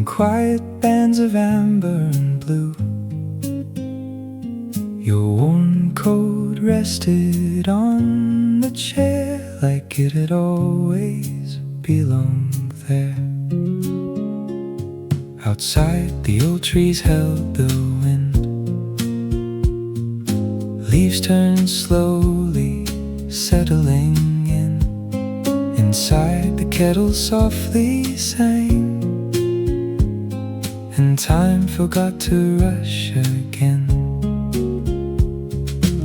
quiet bands of amber and blue. Your worn coat rested on the chair like it had always belonged there. Outside, the old trees held the wind. Leaves turned slowly, settling in. Inside, the kettle softly sang, and time forgot to rush again.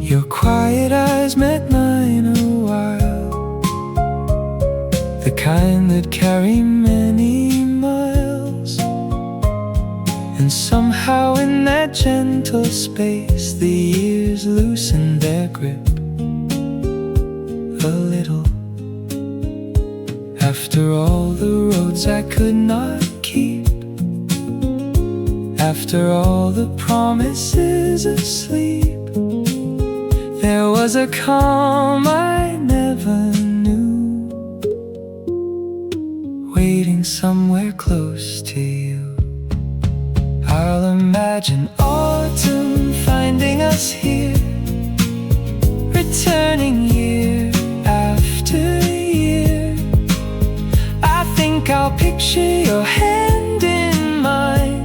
Your quiet eyes met mine a while, the kind that carry many miles. And somehow in that gentle space, the years loosened their grip a little. After all the roads I could not keep, after all the promises asleep, there was a calm I never knew, waiting somewhere close to you. I'll imagine autumn finding us here, returning year after year. I think I'll picture your hand in mine,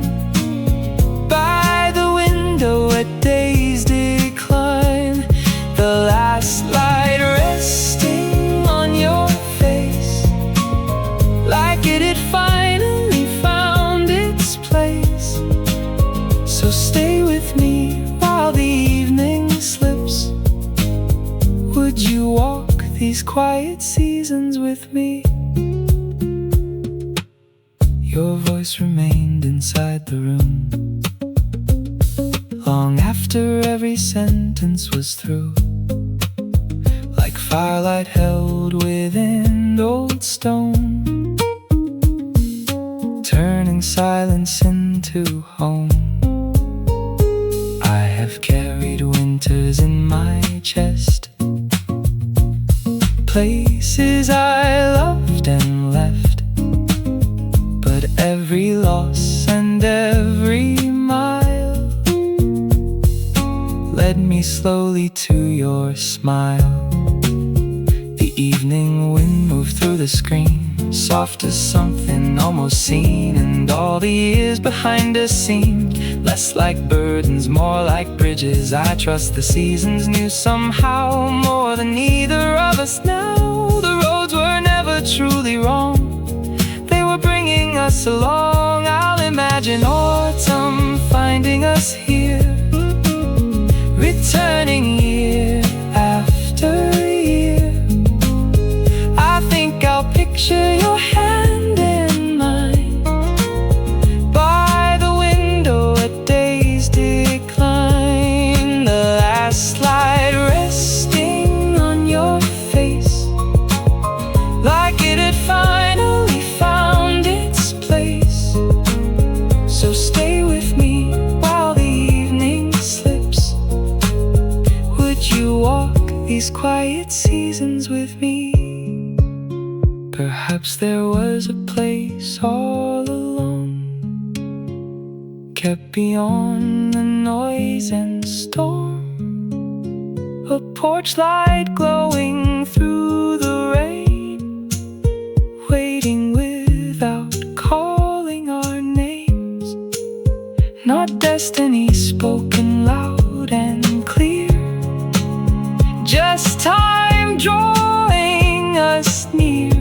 by the window at day's decline, the last light resting on your face, like it had finally found its place. So stay with me while the evening slips. Would you walk these quiet seasons with me? Your voice remained inside the room, long after every sentence was through, like firelight held within old stone, turning silence into home. I have carried winters in my chest, places I loved and left, but every loss and every mile led me slowly to your smile. The evening wind moved through the screen, soft as something almost seen, and all the years behind us seemed less like burdens, more like bridges. I trust the seasons knew somehow more than either of us now. The roads were never truly wrong, they were bringing us along. I'll imagine autumn finding us here, returning year after year. I think I'll picture your hand in mine, by the window at day's decline, the last light resting on your face, like it had finally found its place. So stay with me while the evening slips. Would you walk these quiet seasons with me? Perhaps there was a place all along, kept beyond the noise and storm, a porch light glowing through the rain, waiting without calling our names. Not destiny spoken loud and clear, just time drawing us near,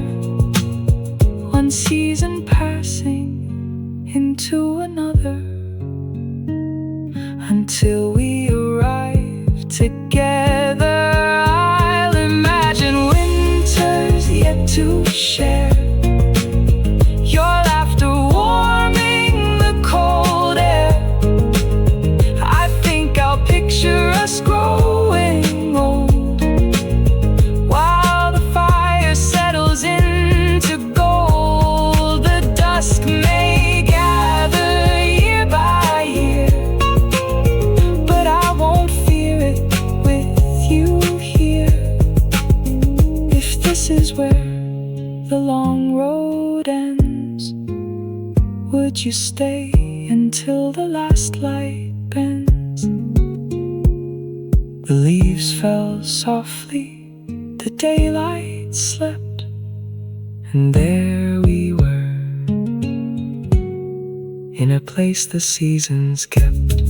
one season passing into another, until we arrive together. I'll imagine winters yet to share, your laughter warming the cold air. I think I'll picture us growing old, while the fire settles into gold. The dusk may gather year by year, but I won't fear it with you here. If this is where the long Would you stay until the last light bends? The leaves fell softly, the daylight slept, and there we were, in a place the seasons kept.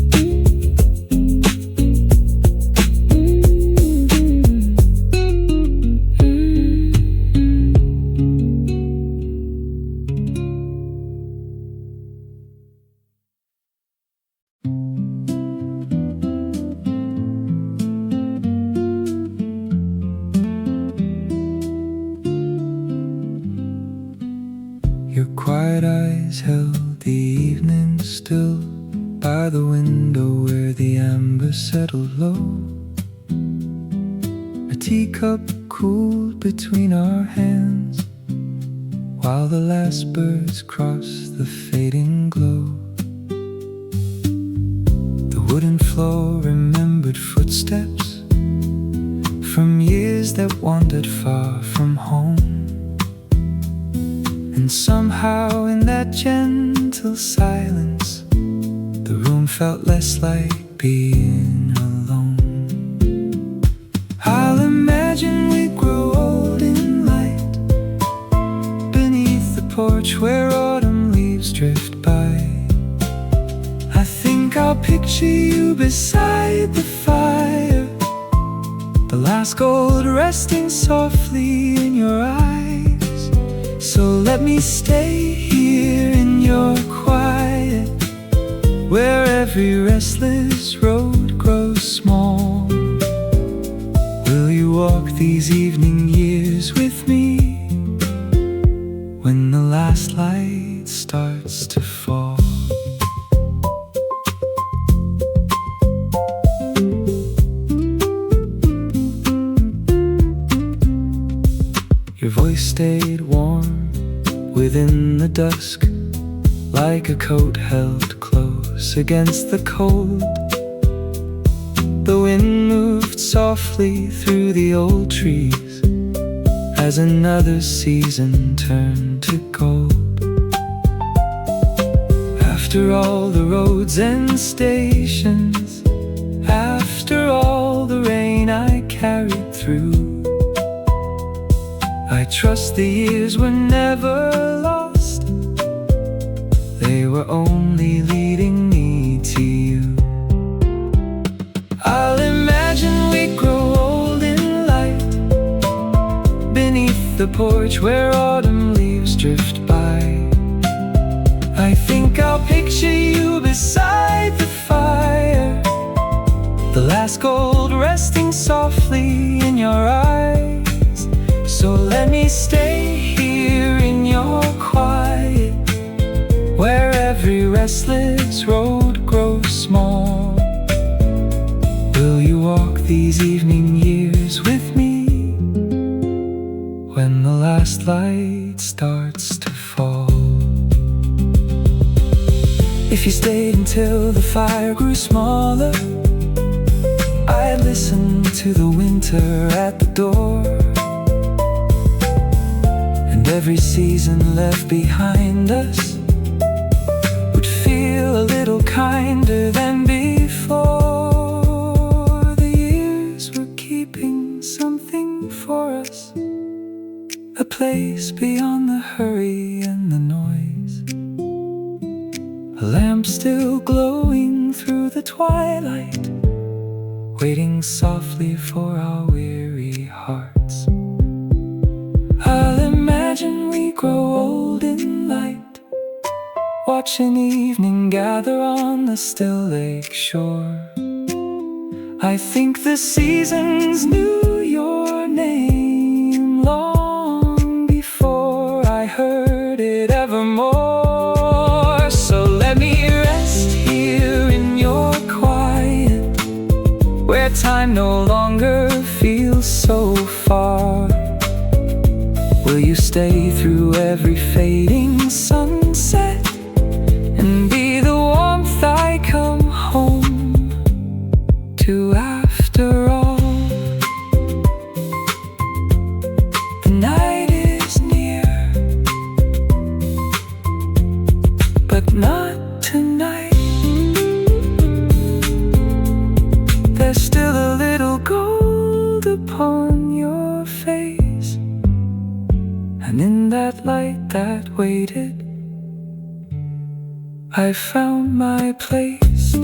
Your quiet eyes held the evening still by the window where the amber settled low. A teacup cooled between our hands while the last birds crossed the fading glow. The wooden floor remembered footsteps from years that wandered far from home. And somehow in that gentle silence, the room felt less like being alone. I'll imagine we grow old in light beneath the porch where autumn leaves drift by. I think I'll picture you beside the fire, the last gold resting softly in your eyes. So let me stay here in your quiet, where every restless road grows small. Will you walk these evening years with me when the last light starts to fall? Your voice stayed warm within the dusk, like a coat held close against the cold. The wind moved softly through the old trees as another season turned to gold. After all the roads and stations, after all the rain I carried through, I trust the years were never lost. They were only leading me to you. I'll imagine we grow old in light beneath the porch where autumn leaves drift by. I think I'll picture you beside the fire, the last gold resting softly in your eyes. So let me stay here in your quiet, where every restless road grows small. Will you walk these evening years with me when the last light starts to fall? If you stayed until the fire grew smaller, I'd listen to the winter at the door. Every season left behind us would feel a little kinder than before. The years were keeping something for us, a place beyond the hurry and the noise, a lamp still glowing through the twilight, waiting softly for our weary hearts. I'll imagine we grow old in light, watching evening gather on the still lake shore. I think the seasons knew your name long before I heard it evermore. So let me rest here in your quiet, where time no longer feels so far. Will you stay through every fading sunset and be the warmth I come home to after all? The night is near, but but not tonight. There's still a little gold upon your face, and in that light that waited, I found my place.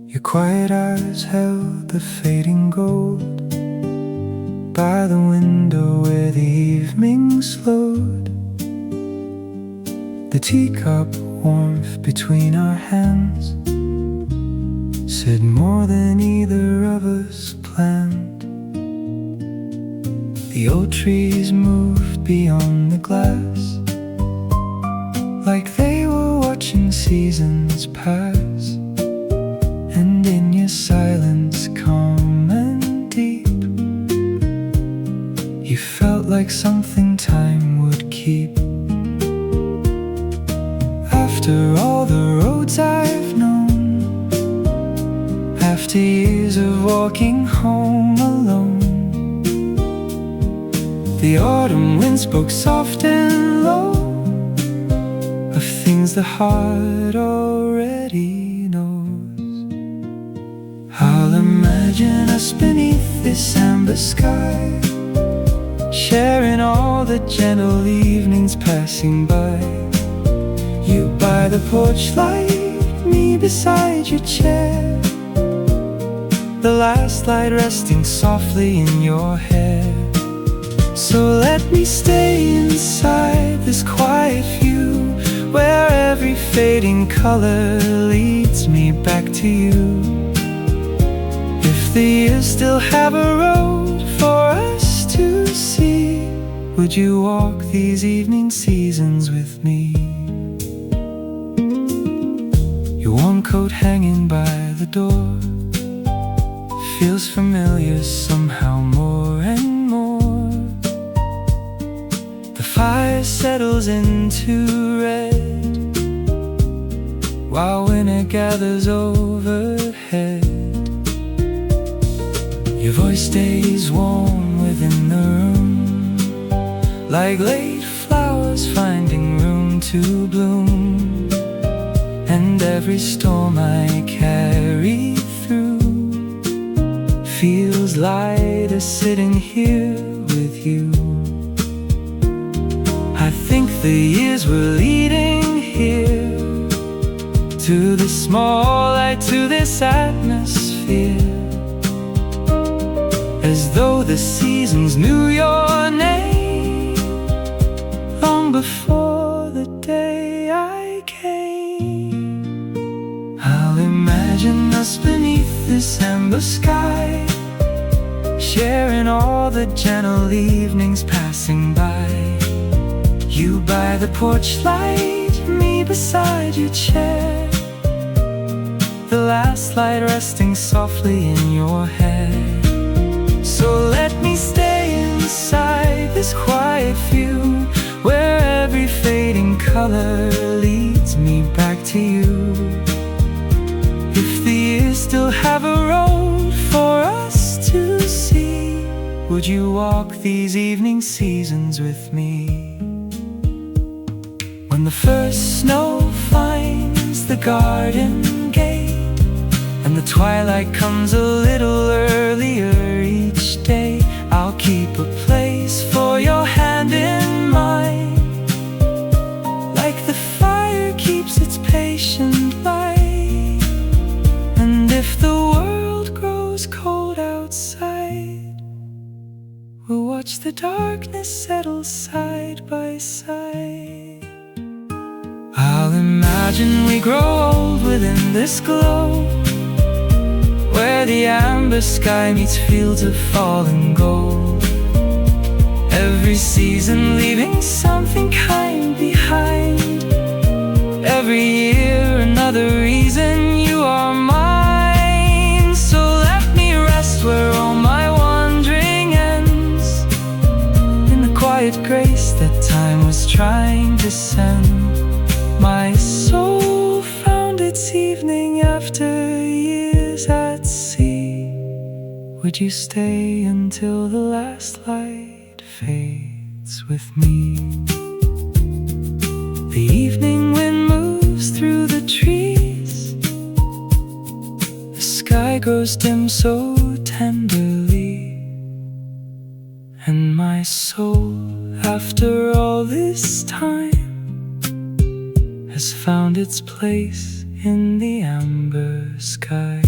Your quiet eyes held the fading gold by the window where the evening slowed. The teacup warmth between our hands said more than either of us planned. The old trees moved beyond the glass, like they were watching seasons pass. And in your silence, calm and deep, you felt like something time would keep. After all the roads I've known, after years of walking home alone, the autumn wind spoke soft and low of things the heart already knows. I'll imagine us beneath this amber sky, sharing all the gentle evenings passing by. You by the porch light, me beside your chair, the last light resting softly in your hair. So let me stay inside this quiet view, where every fading color leads me back to you. If the years still have a road for us to see, would you walk these evening seasons with me? Your warm coat hanging by the door feels familiar somehow more and more. The fire settles into red while winter gathers overhead. Your voice stays warm within the room, like late flowers finding room to bloom. And every storm I carry through feels lighter sitting here with you. I think the years were leading here, to this small light, to this atmosphere, as though the seasons knew your name long before the day I came. I'll imagine us beneath this amber sky, sharing all the gentle evenings passing by. You by the porch light, me beside your chair, the last light resting softly in your hair. So let me stay inside this quiet view, where every fading color leads me back to you. If the years still have a road for us to see, would you walk these evening seasons with me? When the first snow finds the garden gate, and the twilight comes a little earlier each day, I'll keep a place for your hand in mine, like the fire keeps its patient light. And if the world grows cold outside, we'll watch the darkness settle side by side. I'll imagine we grow old within this glow, where the amber sky meets fields of fallen gold. Every season leaving something kind behind, every year another reason you are mine. So let me rest where all my wandering ends, in the quiet grace that time was trying to send. Would you stay until the last light fades with me? The evening wind moves through the trees. The sky grows dim so tenderly, and my soul, after all this time, has found its place in the amber sky.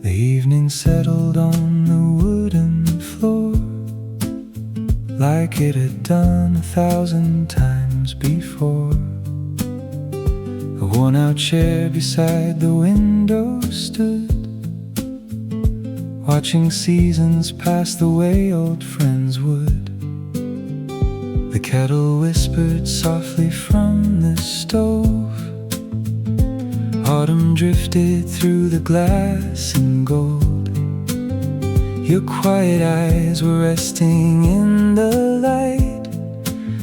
The evening settled on the wooden floor, like it had done 1,000 times before. A worn-out chair beside the window stood, watching seasons pass the way old friends would. The kettle whispered softly from the stove. Autumn drifted through the glass in gold. Your quiet eyes were resting in the light,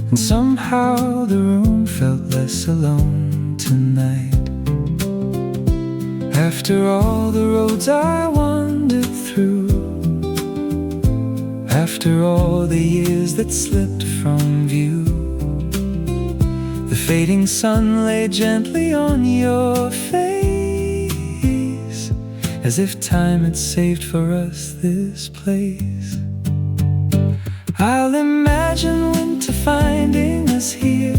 and somehow the room felt less alone tonight. After all the roads I wandered through, after all the years that slipped from view, the fading sun lay gently on your face, as if time had saved for us this place. I'll imagine winter finding us here,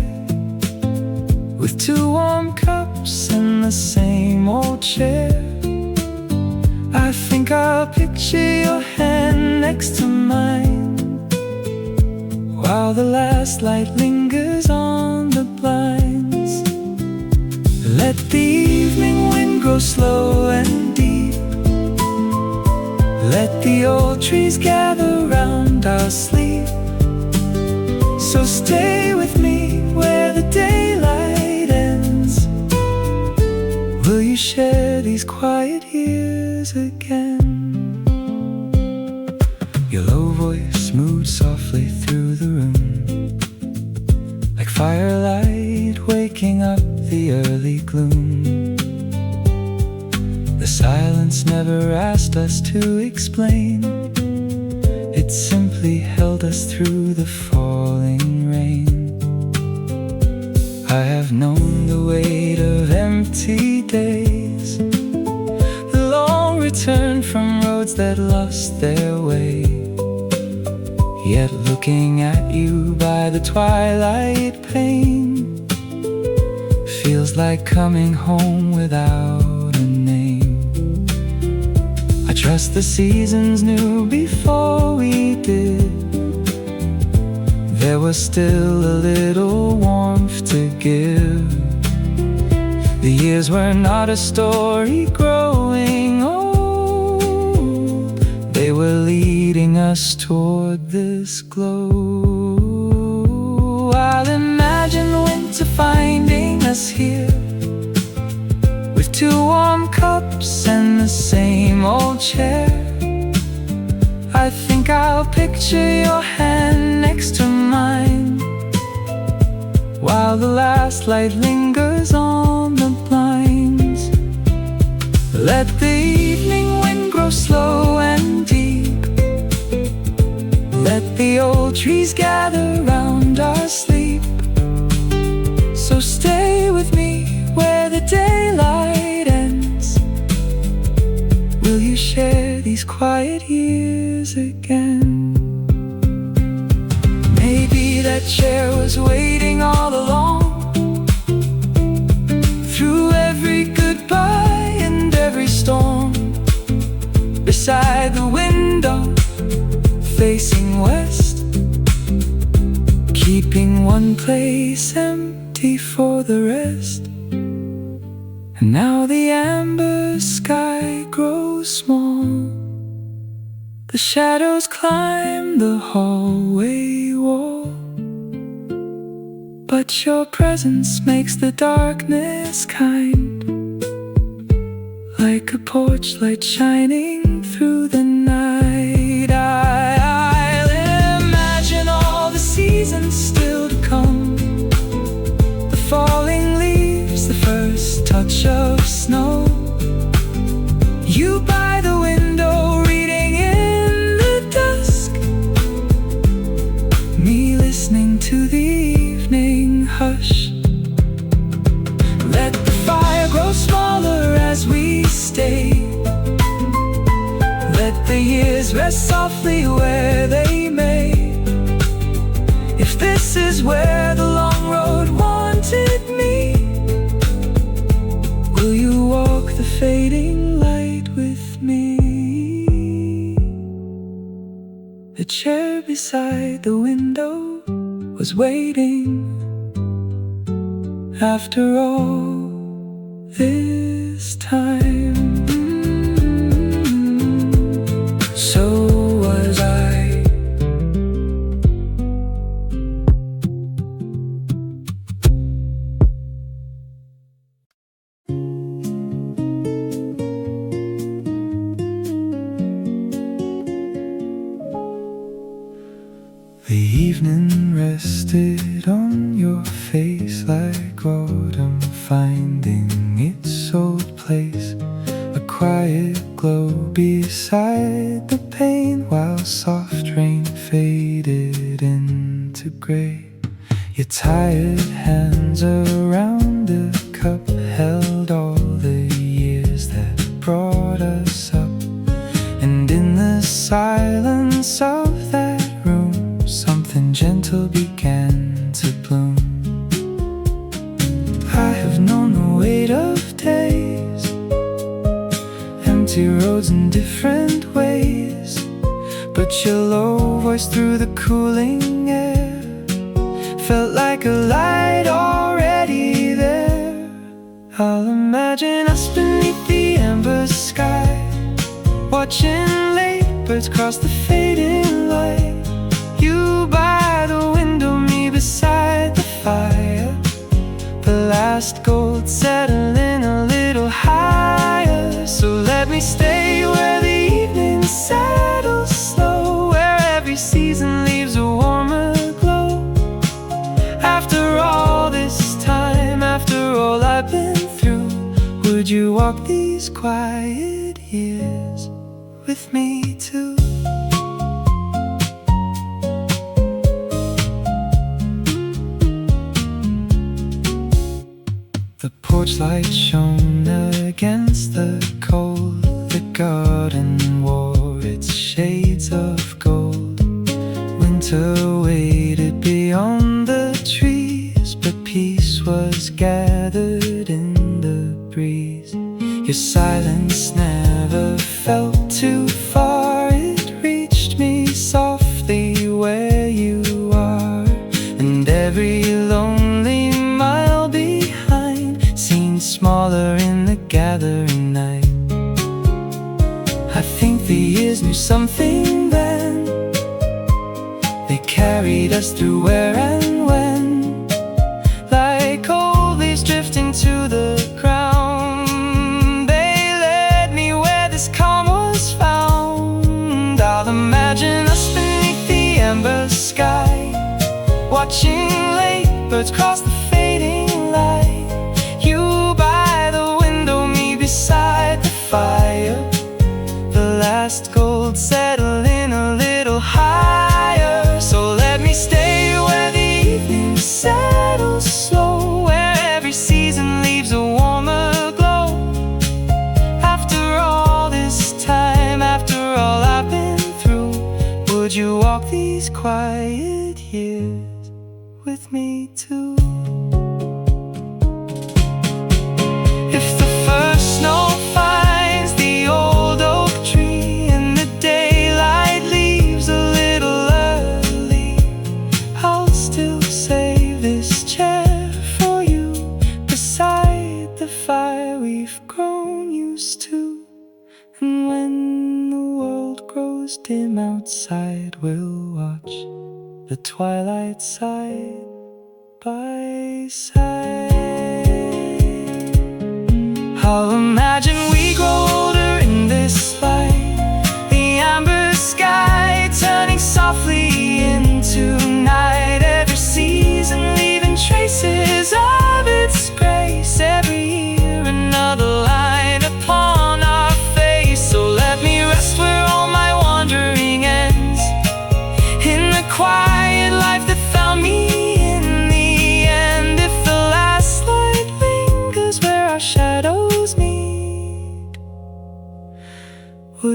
with 2 warm cups and the same old chair. I think I'll picture your hand next to mine, while the last light lingers on the blinds. Let the evening wind grow slow and deep. Let the old trees gather round our sleep. So stay with me where the daylight ends. Will you share these quiet years again? Your low voice moved softly through the room, like firelight waking up the early gloom. The silence never asked us to explain, it simply held us through the falling rain. I have known the weight of empty days, the long return from roads that lost their way. Yet looking at you by the twilight pane feels like coming home without a name. I trust the seasons knew before we did there was still a little warmth to give. The years were not a story growing old, they were leading us toward this glow. I'll imagine winter finding us here, with 2 warm cups and the same old chair. I think I'll picture your hand next to mine, while the last light lingers on the blinds. Let the evening wind grow slow and deep. Let the old trees gather round our sleep. So stay with me where the daylight ends. Will you share these quiet years again? Maybe that chair was waiting all along, through every goodbye and every storm. Beside the window, facing west, keeping one place empty for the rest. And now the amber sky grows small, the shadows climb the hallway wall, but your presence makes the darkness kind, like a porch light shining through the night. I'll imagine all the seasons still to come, the falling leaves, the first touch of snow, you by the window reading in the dusk, me listening to the evening hush. Let the fire grow smaller as we stay, let the years rest softly where they may. If this is where the long road wanted me, will you walk the fading light with me? The chair beside the window was waiting. After all this time, so was I. The evening rested on your face like autumn finding its old place, a quiet glow beside the pane while soft rain faded into gray. Your tired hands around a cup held all the years that brought us up, and in the silence of that room something gentle began to bloom. I have known the weight of days, empty roads in different ways, but your low voice through the cooling air felt like a light already there. I'll imagine us beneath the amber sky, watching late birds cross the fading light, you by the window, me beside the fire, the last gold settling a little higher. So let me stay where the evening settles slow, where every season leaves a warmer glow. After all this time, after all I've been through, would you walk these quiet years with me too? The porch light shone against the cold, the garden wore its shades of gold. Winter waited beyond the trees, but peace was gathered in the breeze. Your silence never felt too far, it reached me softly where you are, and every lonely mile behind seemed smaller in the gathering night. I think the years knew something then, they carried us through where and when, like old leaves drifting to the ground. They led me where this calm was found. I'll imagine us beneath the amber sky, watching late birds cross the fading light, you by the window, me beside the fire, the last gold settling a little higher. So let me stay where the evening settles slow, where every season leaves a warmer glow. After all this time, after all I've been through, would you walk these quiet years with me too? If the first snow finds the old oak tree and the daylight leaves a little early, I'll still save this chair for you beside the fire we've grown used to. And when the world grows dim outside, we'll watch the twilight side by side. I'll imagine we grow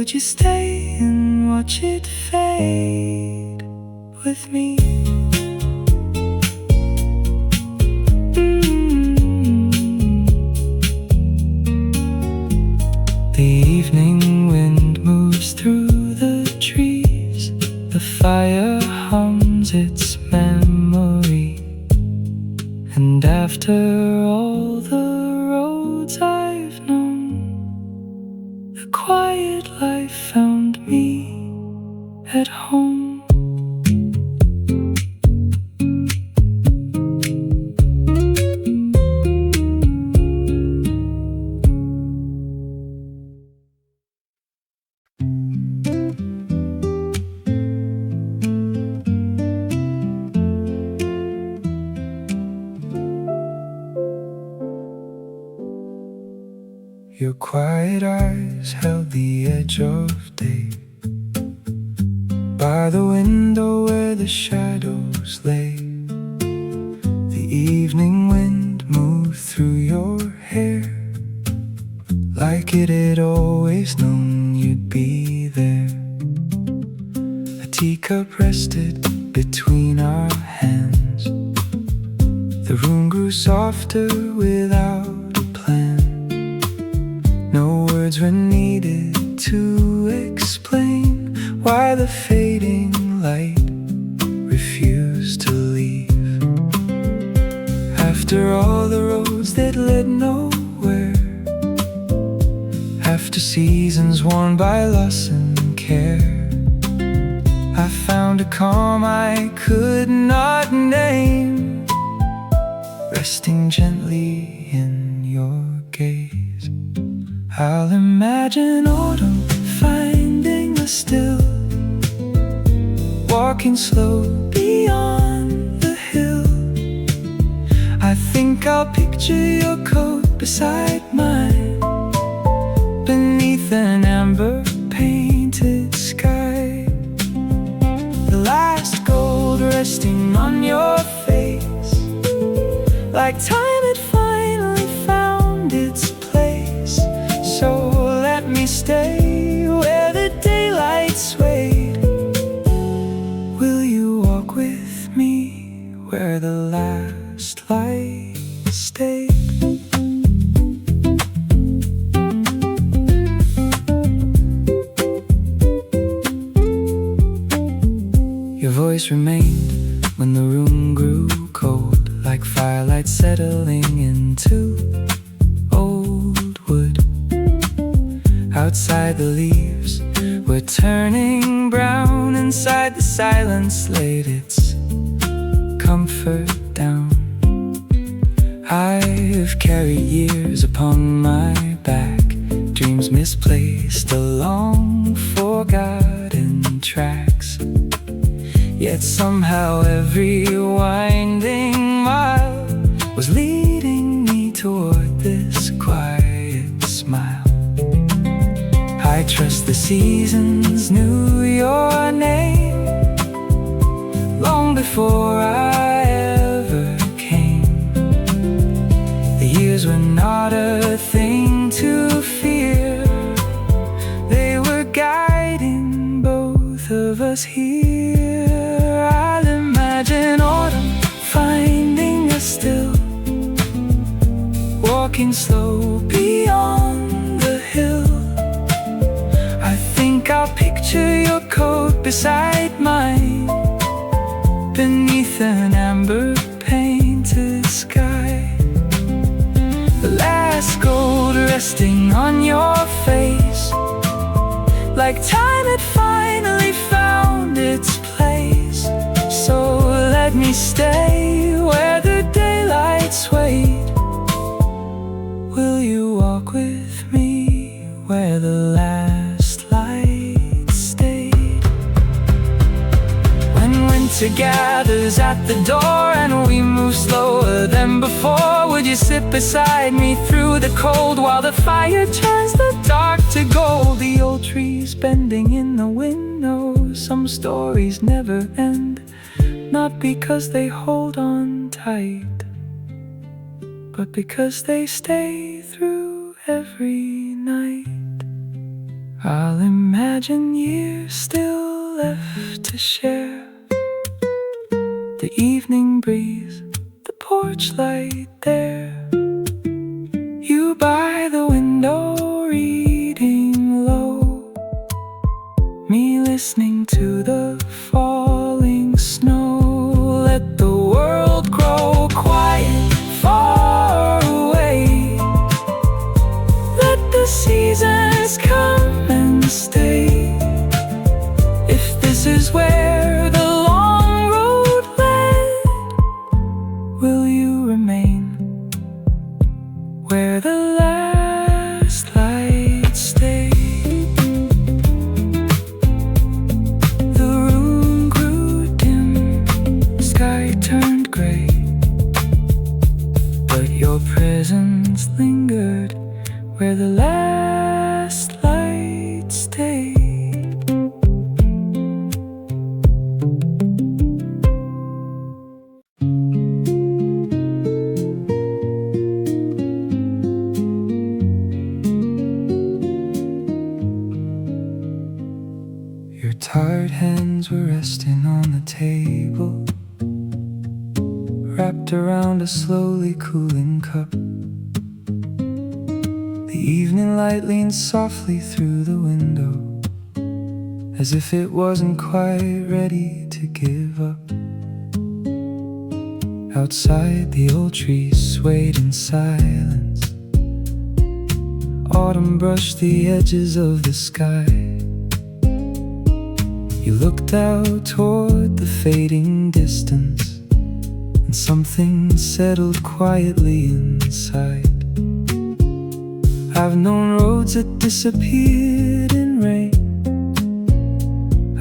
would you stay and watch it fade with me? The evening wind moves through the trees, the fire hums its memory. And after all the roads I've known, the quiet life found me at home. Your quiet eyes held the edge of day, by the window where the shadows lay. The evening wind moved through your hair, like it had always known you'd be there. A teacup rested between our hands. The room grew softer without a plan. No words were needed to explain why the fading light refused to leave. After all the roads that led nowhere, after seasons worn by loss and care, I found a calm I could not name, resting gently in your gaze. I'll imagine autumn finding us still, walking slow beyond the hill. I think I'll picture your coat beside mine, beneath an amber painted sky. The last gold resting on your face, like time had finally found its place. So let me stay where the daylight swayed. Will you walk with me where the last light stayed? Your voice remained when the room grew cold, like firelight settling into old wood. Outside the leaves were turning brown, inside the silence laid its comfort down. I've carried years upon my back, dreams misplaced along forgotten tracks. Yet somehow every winding mile was leading me toward this quiet smile. I trust the seasons knew your name long before I ever came. The years were not a thing to fear, they were guiding both of us here. I'll imagine autumn finding us still, walking slow beyond the hill. I think I'll picture your coat beside mine, beneath an amber painted sky. The last gold resting on your face, like time had finally found its place. So let me stay where the daylight swayed. Will you walk with me where the last light stayed? When winter gathers at the door and we move slower than before, would you sit beside me through the cold while the fire turns the dark to gold? The old trees bending in the window, some stories never end, not because they hold on tight, but because they stay through every night. I'll imagine years still left to share, the evening breeze, the porch light there, you by the window reading low, me listening to the falling snow. Let the world grow quiet far away, let the seasons come and stay. If this is where the long road led, will you remain where the last lights stay? The room grew dim, sky turned gray, but your presence lingered where the last lights stay. Your tired hands were resting on the table, wrapped around a slowly cooling cup. The evening light leaned softly through the window, as if it wasn't quite ready to give up. Outside, the old trees swayed in silence. Autumn brushed the edges of the sky. You looked out toward the fading distance, and something settled quietly inside. I've known roads that disappeared in rain,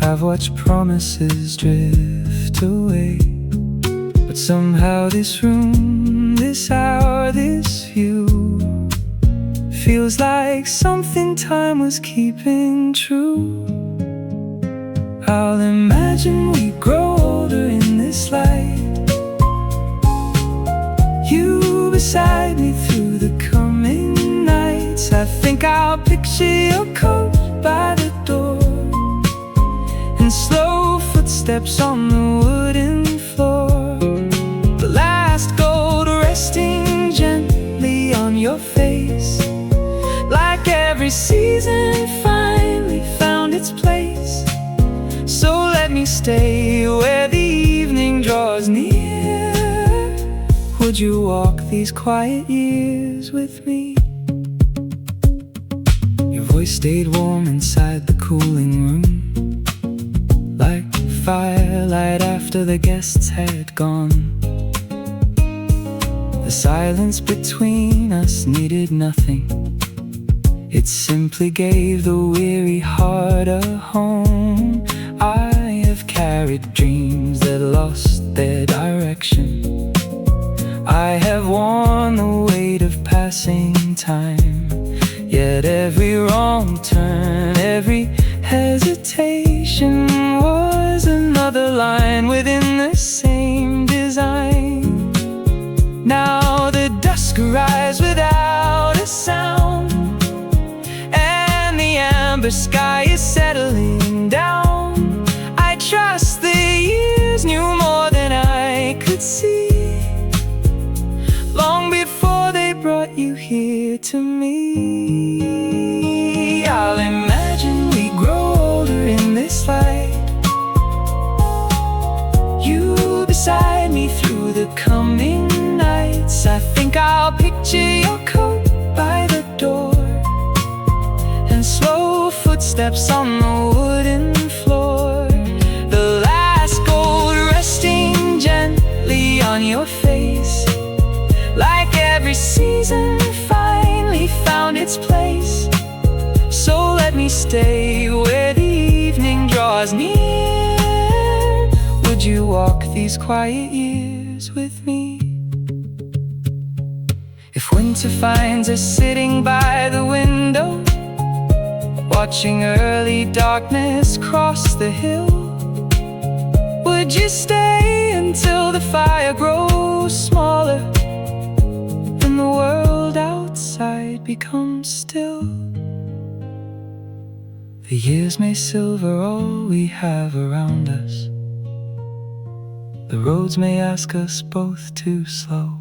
I've watched promises drift away, but somehow this room, this hour, this view feels like something time was keeping true. I'll imagine we grow older in this light, you beside me through the coming nights. I think I'll picture your coat by the door, and slow footsteps on the wooden floor, the last gold resting gently on your face, like every season finally found its place. So let me stay where the evening draws near. Would you walk these quiet years with me? Your voice stayed warm inside the cooling room, like firelight after the guests had gone. The silence between us needed nothing, it simply gave the weary heart a home. I have carried dreams that lost their direction, I have worn the weight of passing time. Yet every wrong turn, every hesitation was another line within the same design. Now the dusk arrives without a sound, and the amber sky is settling down. I trust the years knew more than I could see, long before they brought you here to me. I'll imagine we grow older in this light, you beside me through the coming nights. I think I'll picture your coat by the door, and slow footsteps on the wooden floor, the last gold resting gently on your face, like every season finally found its place. So let me stay where the evening draws near. Would you walk these quiet years with me? If winter finds us sitting by the window, watching early darkness cross the hill, would you stay until the fire grows smaller and the world outside becomes still? The years may silver all we have around us. The roads may ask us both to slow.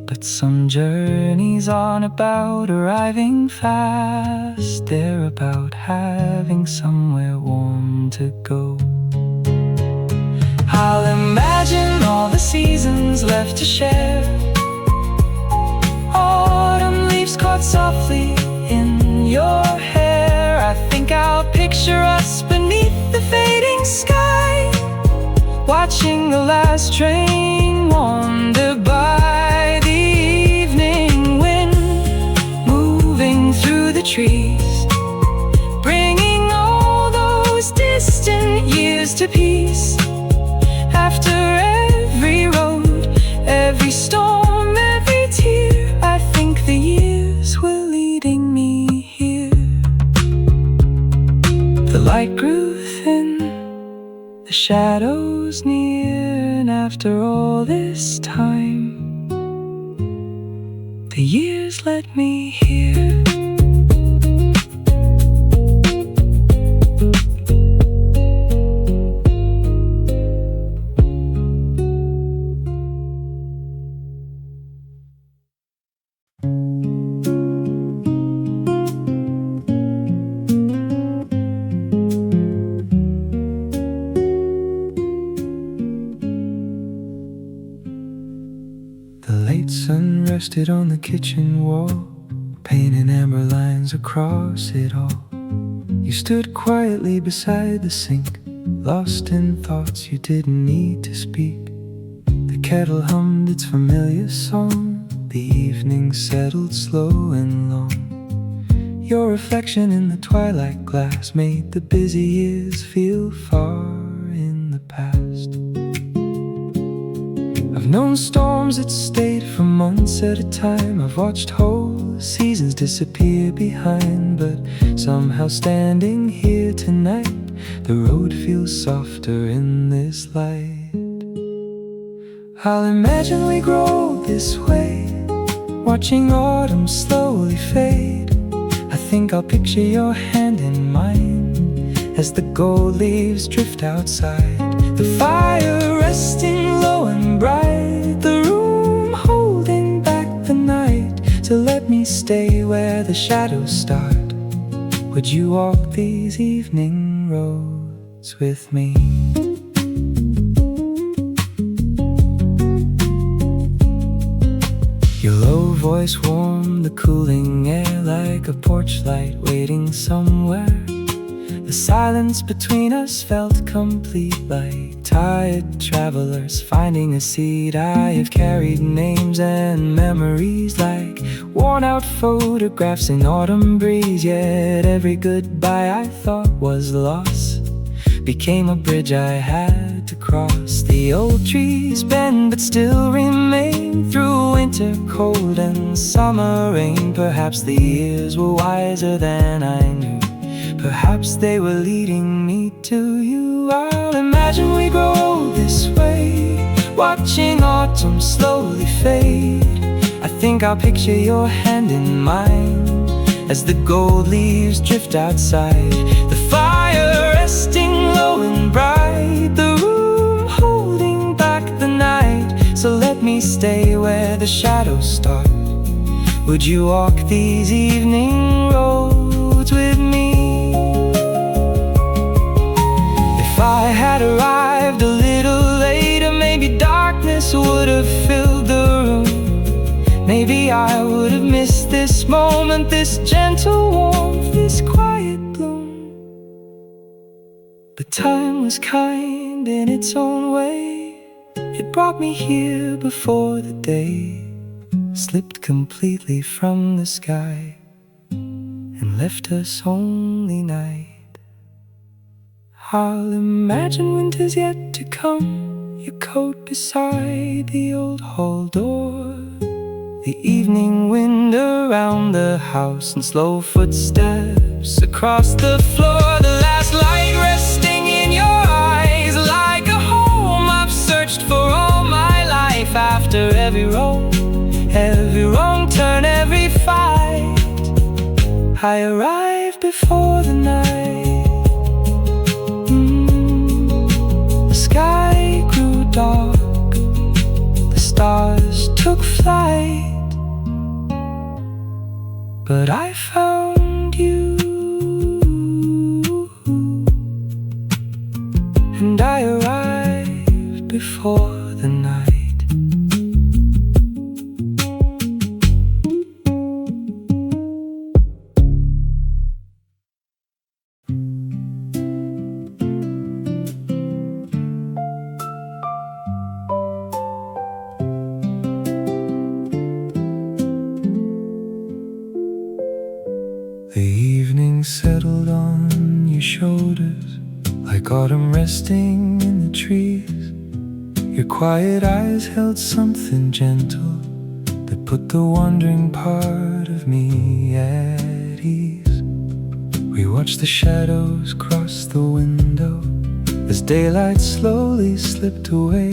But some journeys aren't about arriving fast. They're about having somewhere warm to go. I'll imagine all the seasons left to share. Autumn leaves caught softly in your hair. I think I'll picture us beneath the fading sky, watching the last train wander by. The evening wind moving through the trees, bringing all those distant years to peace. After every road, every storm, every tear, I think the years were leading me here. The light grew thin, the shadows near, and after all this time, the years led me here. The late sun rested on the kitchen wall, painting amber lines across it all. You stood quietly beside the sink, lost in thoughts you didn't need to speak. The kettle hummed its familiar song, the evening settled slow and long. Your reflection in the twilight glass made the busy years feel far in the past. I've known storms that stayed for months at a time. I've watched whole seasons disappear behind. But somehow standing here tonight, the road feels softer in this light. I'll imagine we grow this way, watching autumn slowly fade. I think I'll picture your hand in mine as the gold leaves drift outside. The fire resting low and bright, the room holding back the night to let me stay where the shadows start. Would you walk these evening roads with me? Your low voice warmed the cooling air like a porch light waiting somewhere. The silence between us felt complete, like tired travelers finding a seat. I have carried names and memories like worn-out photographs in autumn breeze. Yet every goodbye I thought was loss became a bridge I had to cross. The old trees bend but still remain through winter cold and summer rain. Perhaps the years were wiser than I knew. Perhaps they were leading me to you. I'll imagine we grow this way, watching autumn slowly fade. I think I'll picture your hand in mine as the gold leaves drift outside. The fire resting low and bright, the room holding back the night. So let me stay where the shadows start. Would you walk these evening roads with me? If I had arrived a little later, maybe darkness would have filled the room. Maybe I would have missed this moment, this gentle warmth, this quiet bloom. But time was kind in its own way. It brought me here before the day slipped completely from the sky and left us only night. I'll imagine winter's yet to come, your coat beside the old hall door, the evening wind around the house and slow footsteps across the floor. The last light resting in your eyes like a home I've searched for all my life. After every wrong turn, every fight, I arrived before the night. The sky grew dark, the stars took flight, but I found you, and I arrived before the night. The evening settled on your shoulders like autumn resting in the trees. Your quiet eyes held something gentle that put the wandering part of me at ease. We watched the shadows cross the window as daylight slowly slipped away.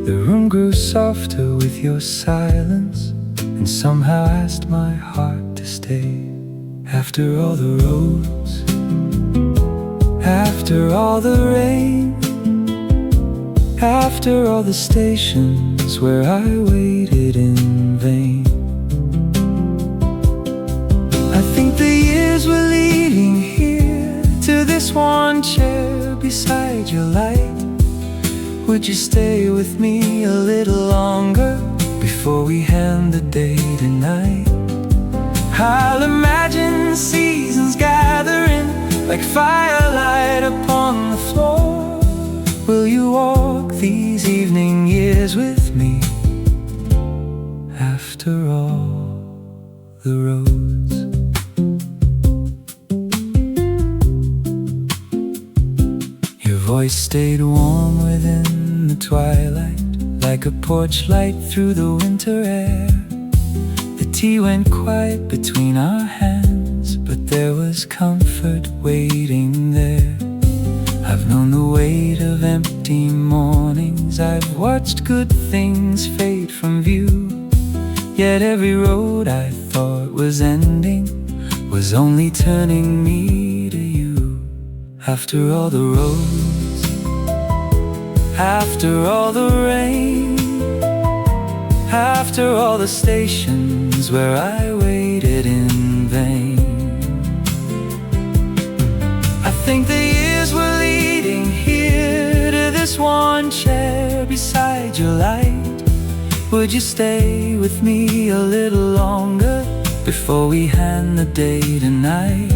The room grew softer with your silence, and somehow asked my heart to stay. After all the roads, after all the rain, after all the stations where I waited in vain, I think the years were leading here to this one chair beside your light. Would you stay with me a little longer before we hand the day tonight? I'll imagine seasons gathering like firelight upon the floor. Will you walk these evening years with me? After all the roads, your voice stayed warm within the twilight, like a porch light through the winter air. Tea went quiet between our hands, but there was comfort waiting there. I've known the weight of empty mornings, I've watched good things fade from view. Yet every road I thought was ending was only turning me to you. After all the roads, after all the rain, after all the stations where I waited in vain, I think the years were leading here to this one chair beside your light. Would you stay with me a little longer before we hand the day tonight?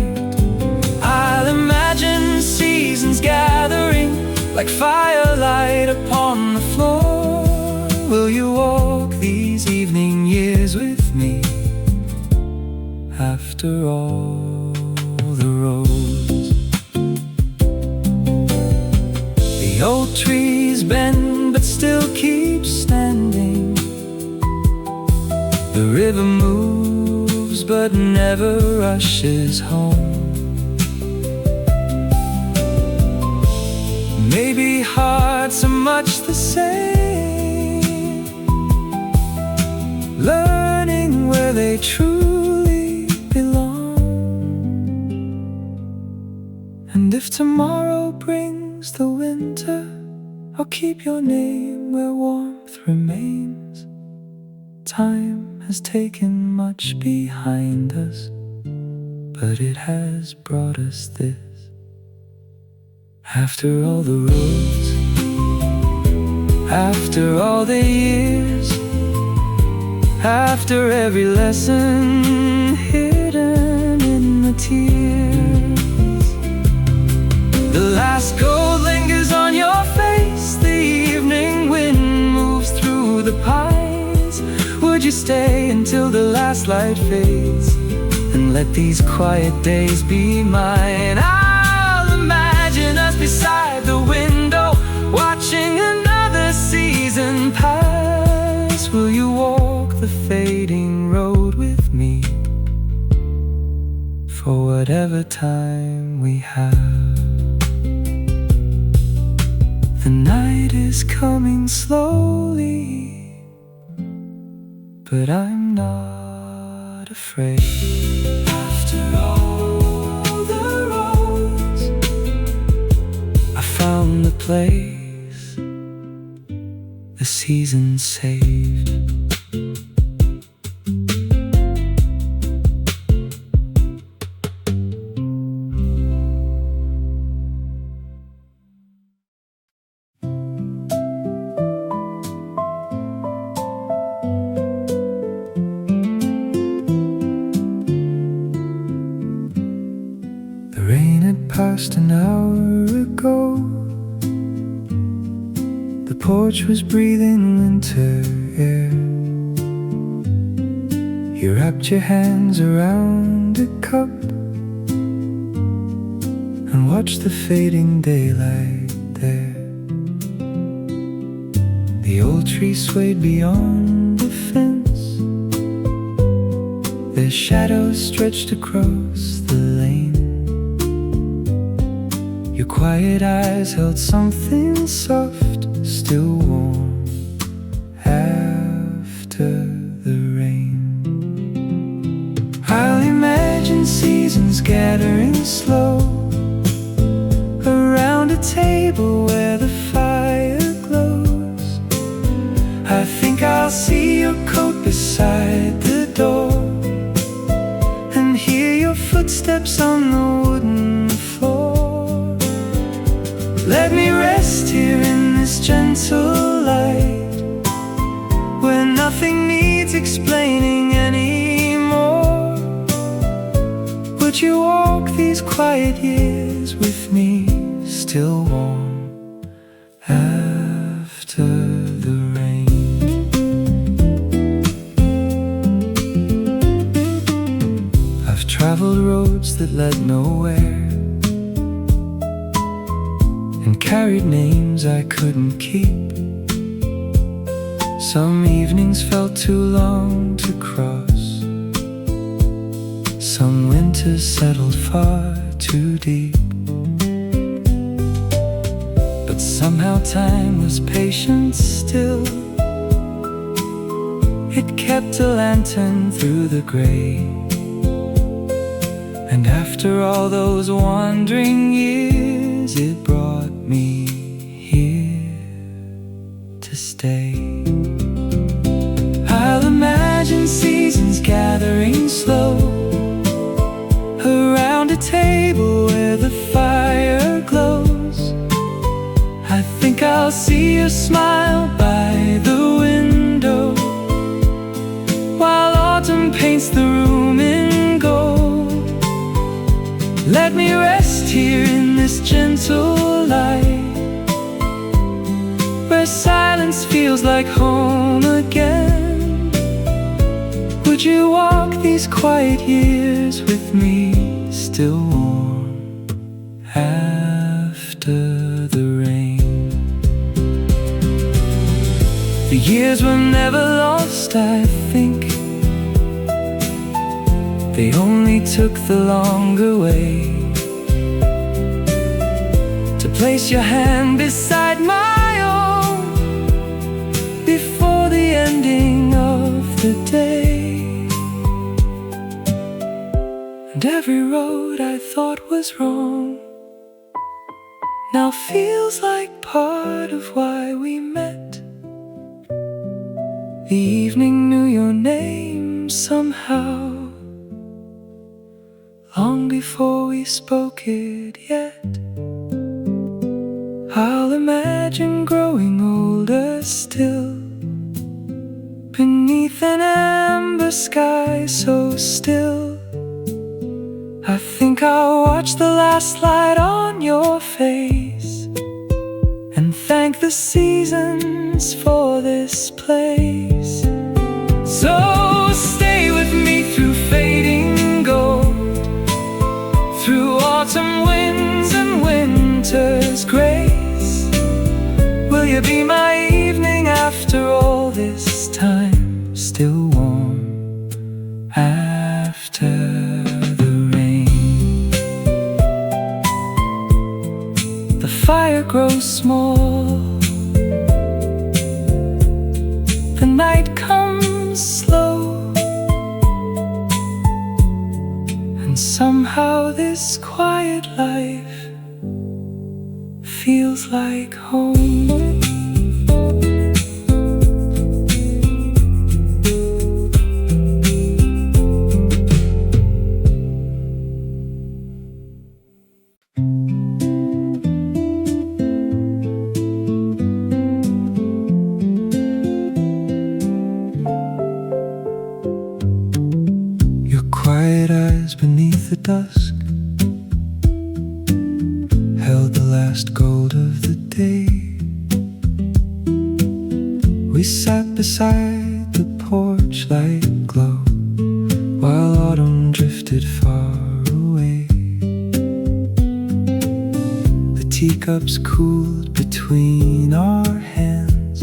I'll imagine seasons gathering like firelight upon the floor. Will you walk these evening years with me? After all the roads, the old trees bend but still keep standing. The river moves but never rushes home. Maybe hearts are much the same, learning where they truly belong. And if tomorrow brings the winter, I'll keep your name where warmth remains. Time has taken much behind us, but it has brought us this. After all the roads, after all the years, after every lesson hidden in the tears, the last gold lingers on your face, the evening wind moves through the pines. Would you stay until the last light fades and let these quiet days be mine? I'll imagine us beside the window, watching another season pass. Will you walk the fading road with me for whatever time we have? The night is coming slowly, but I'm not afraid. After all from the place the seasons saved. The rain had passed an hour ago. The porch was breathing winter air. You wrapped your hands around a cup and watched the fading daylight there. The old tree swayed beyond the fence. Their shadows stretched across the lane. Your quiet eyes held something soft, still warm after the rain. I'll imagine seasons gathering slow around a table where the fire glows. I think I'll see your coat beside the door and hear your footsteps on the wooden floor. Let me rest here in this gentle light, where nothing needs explaining anymore. Would you walk these quiet years with me, still warm after the rain? I've traveled roads that led nowhere and carried names I couldn't keep. Some evenings felt too long to cross. Some winters settled far too deep. But somehow time was patient still. It kept a lantern through the gray. And after all those wandering years, it brought me here to stay. I'll imagine seasons gathering slow around a table where the fire glows. I think I'll see your smile by the window while autumn paints the room in gold. Let me rest here in this gentle light, where silence feels like home again. Would you walk these quiet years with me, still warm after the rain? The years were never lost, I think. They only took the longer way. To place your hand beside my own before the ending of the day. And every road I thought was wrong now feels like part of why we met. The evening knew your name somehow, long before we spoke it yet. I'll imagine growing older still, beneath an amber sky so still. I think I'll watch the last light on your face and thank the seasons for this place. So stay with me through fading gold, through autumn winds and winter's grace. Will you be my evening after all this time, still warm after the rain? The fire grows small, the night comes slow, and somehow this quiet life feels feels like home. Your quiet eyes beneath the dusk held the last gold of the day. We sat beside the porch light glow while autumn drifted far away. The teacups cooled between our hands.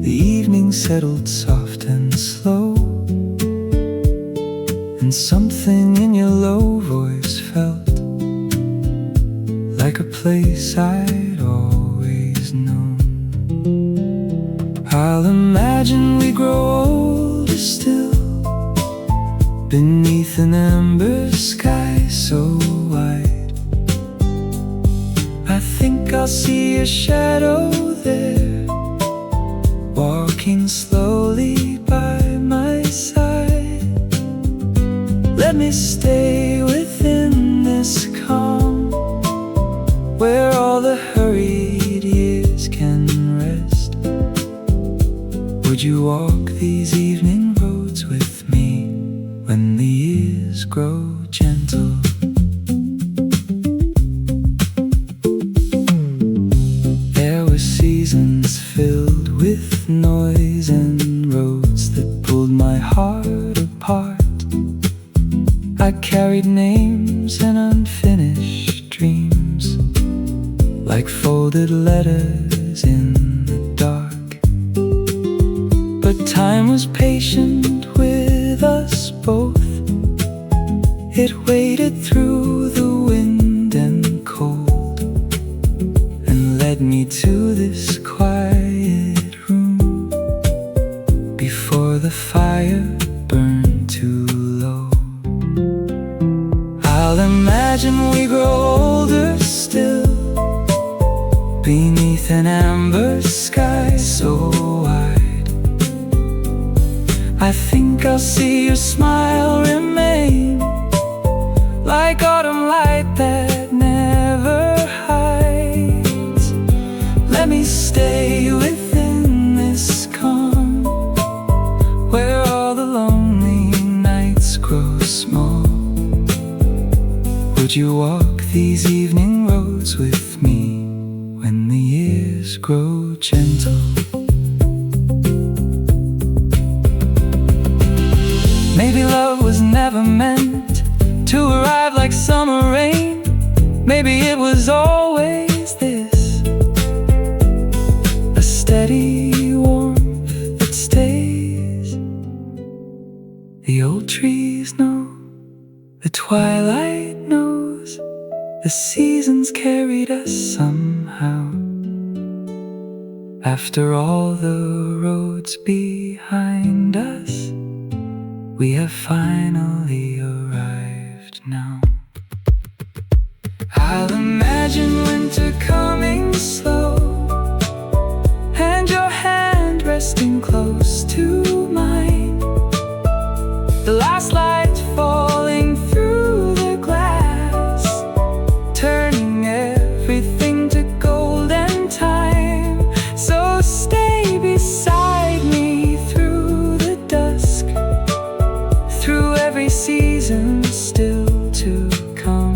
The evening settled soft and slow, and something in your low voice felt like a place I'd always known. I'll imagine we grow older still, beneath an amber sky so wide. I think I'll see a shadow there, walking slowly by my side. Let me stay within this calm, where all the hurried years can rest. Would you walk these evening roads with me when the years grow gentle? There were seasons filled with noise and roads that pulled my heart apart. I carried names and unfinished dreams, like folded letters in the dark. But time was patient with us both. It waited through the wind and cold, and led me to this quiet room before the fire burned too low. I'll imagine we grow older still, beneath an amber sky so wide. I think I'll see your smile remain, like autumn light that never hides. Let me stay within this calm, where all the lonely nights grow small. Would you walk these evening roads with me when the years grow gentle? Maybe love was never meant to arrive like summer rain. Maybe it was always this, a steady warmth that stays. The old trees know, the twilight knows, the seasons carried us somehow. After all the roads behind us, we have finally arrived now. I'll imagine winter coming slow, and your hand resting close to mine. The last light falling through the glass, turning everything to golden time. So stay beside me through the dusk, through every season still to come.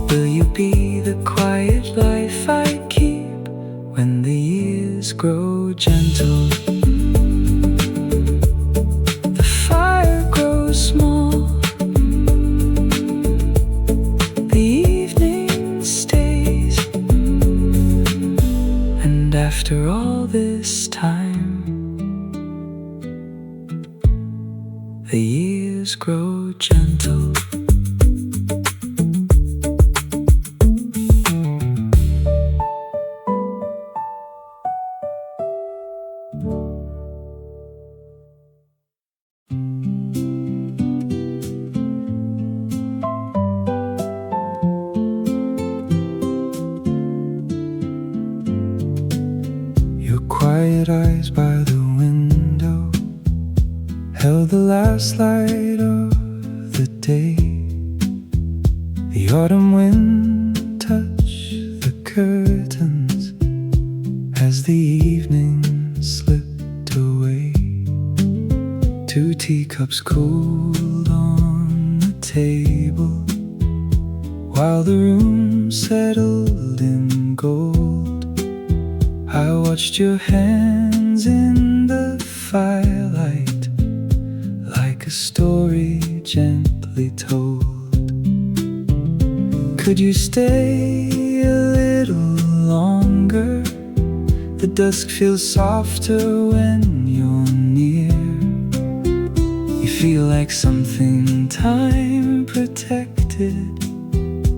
Will you be the quiet life I keep when the years grow gentle? The fire grows small, the evening stays, and after all this time, the years grow gentle. quiet eyes by the window held the last light of the day. The autumn wind touched the curtains as the evening slipped away. 2 teacups cooled on the table while the room settled in gold. I watched your hands in the firelight like a story gently told. Could you stay a little longer? The dusk feels softer when you're near. You feel like something time protected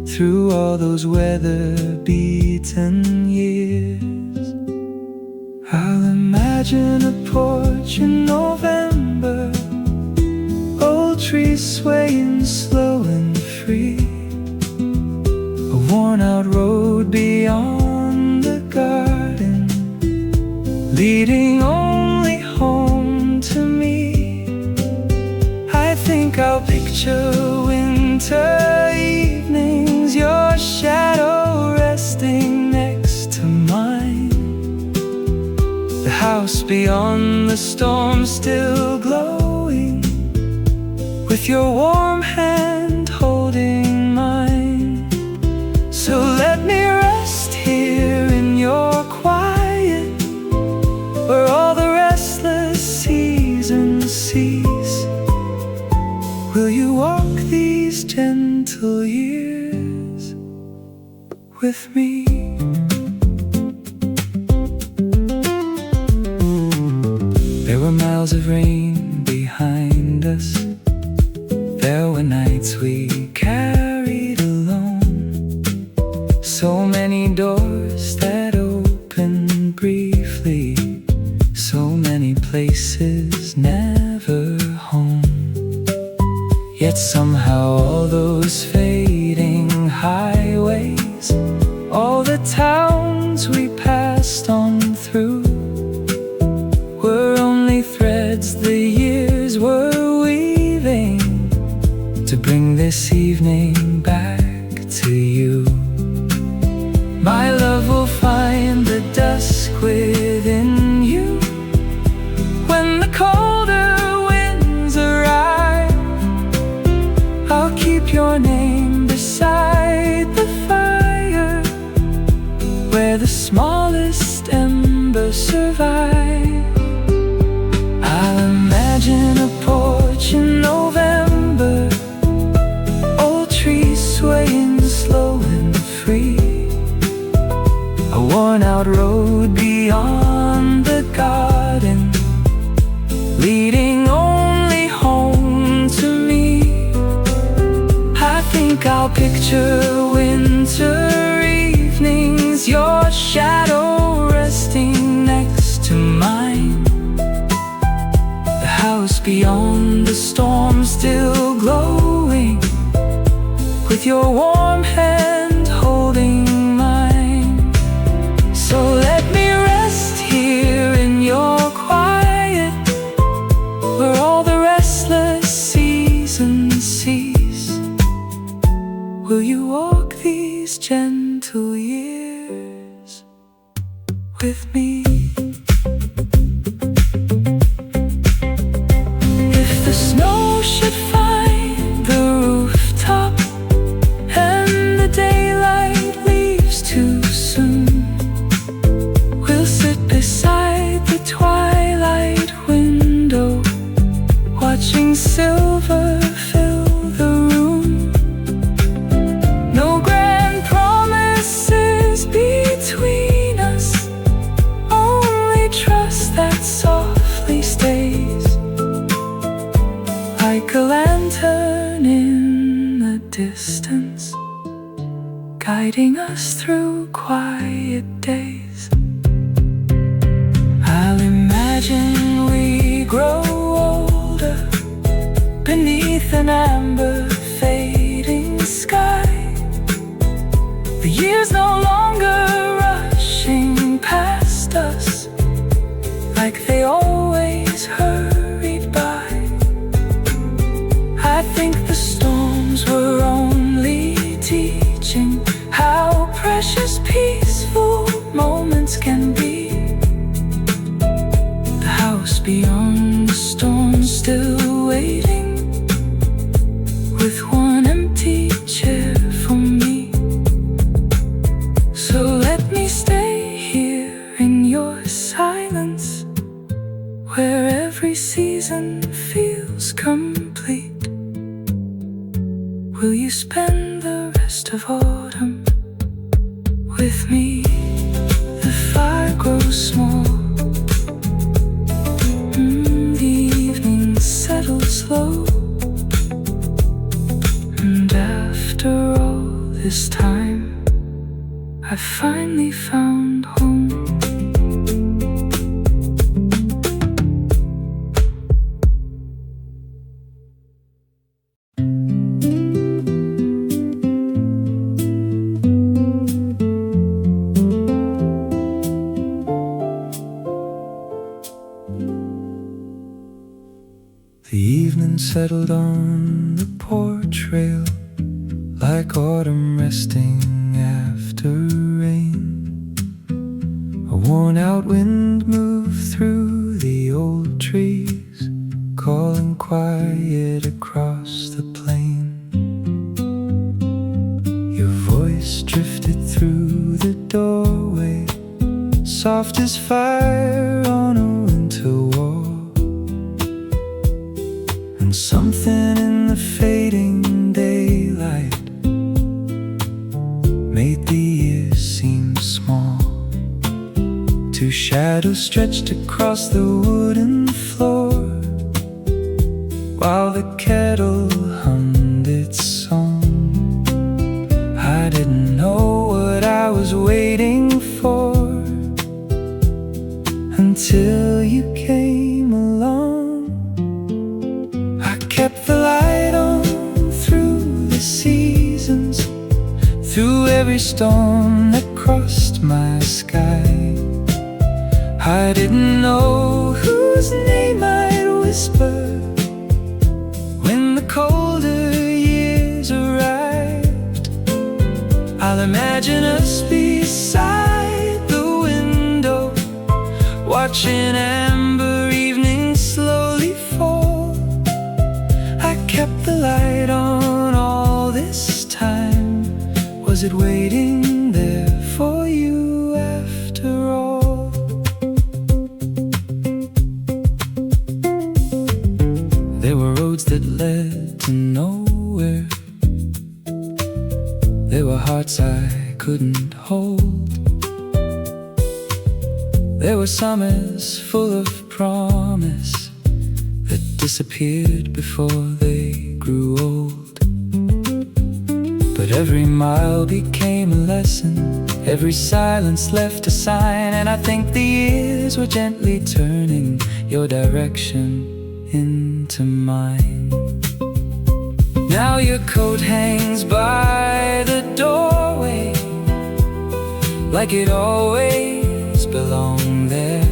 through all those weather-beaten years. I'll imagine a porch in November, old trees swaying slow and free, a worn-out road beyond the garden, leading only home to me. I think I'll picture winter evenings, your shadow resting next to mine, the house beyond the storm still glowing, with your warm hand holding mine. So let me rest here in your quiet, where all the restless seasons cease. Will you walk these gentle years with me? There were miles of rain behind us. There were nights we carried alone. So many doors that opened briefly, so many places never home. Yet somehow all those fading highways, all the towns we passed on through, were only threads the years were weaving to bring this evening back to you. My love will find the dusk within you when the colder winds arrive. I'll keep your name beside the fire, where the smallest embers survive. I'll imagine a porch in November, old trees swaying slow and free, a worn-out road beyond the garden, leading only home to me. I think I'll picture winter evenings, your shadow resting next to mine, the house beyond the storm still glowing, with your warm hand holding mine. So let me rest here in your quiet, where all the restless seasons cease. Will you walk these gentle years with me? If the snow should find the rooftop and the daylight leaves too soon, we'll sit beside the twilight window, watching silver fill the room. No grand promises between us, only trust that softly stays, like a lantern in the distance, guiding us through quiet days. I'll imagine we grow older beneath an amber fading sky, the years no longer rushing past us, like they always hurried by. I think the storms were only teaching how precious peaceful moments can be. The house beyond the storm still waiting, with one empty chair for me. So let me stay here in your silence, where every season feels complete. Will you spend the rest of autumn with me? The fire grows small, the evening settles slow, and after all this time, I finally found home. The evening settled on the porch rail, like autumn resting after rain. A worn-out wind moved through the old trees, calling quiet across the plain. Your voice drifted through the doorway, soft as fire on a winter wall. And something in the fading daylight made the years seem small. Two shadows stretched across the wooden floor, while the kettle hummed its song. I didn't know what I was waiting for until you came along. I kept the light on through the seasons, through every storm that crossed my sky. I didn't know whose name I'd whisper when the colder years arrived. I'll imagine us beside the window, watching amber evenings slowly fall. I kept the light on all this time. Was it waiting there for you after all? There were roads that led to nowhere. There were hearts I couldn't hold. There were summers full of promise that disappeared before they grew old. But every mile became a lesson, every silence left a sign, and I think the years were gently turning your direction into mine. Now your coat hangs by the doorway, like it always belonged there,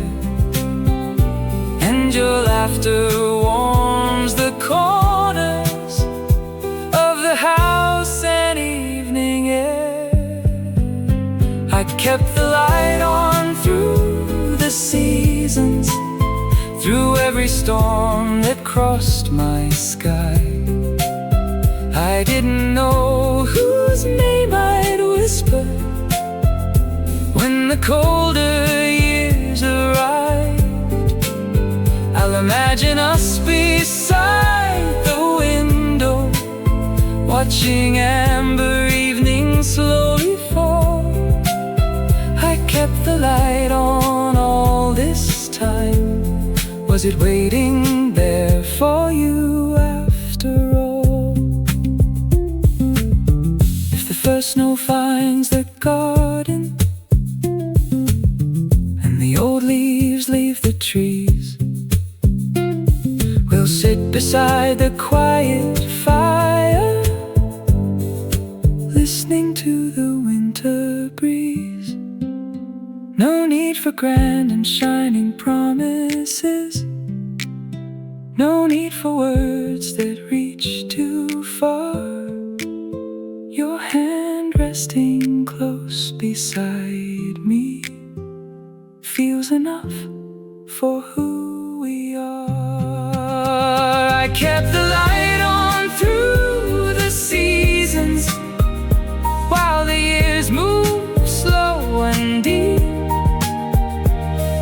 and your laughter warms the corners of the house and evening air. I kept the light on through the seasons, through every storm that crossed my sky. I didn't know whose name I'd whisper when the colder years arrived. I'll imagine us beside the window, watching amber evenings slowly fall. I kept the light on all this time. Was it waiting there for you after all? If the first snow finds the garden and the old leaves leave the trees, we'll sit beside the quiet fire, listening to the winter breeze. No need for grand and shining promises, no need for words that reach too far. Your hand resting close beside me feels enough for who we are. I kept the light on through the seasons, while the years move slow and deep.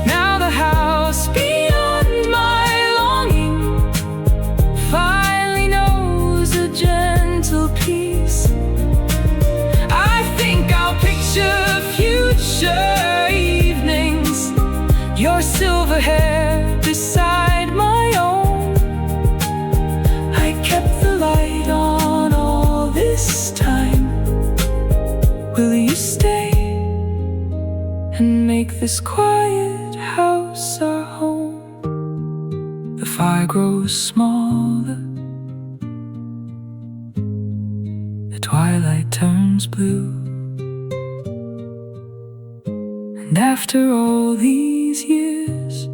Now the house beyond my longing finally knows a gentle peace. I think I'll picture future evenings, your silver hair beside my own. I kept the light on all this time. Will you stay and make this quiet house our home? The fire grows smaller, the twilight turns blue, and after all these years,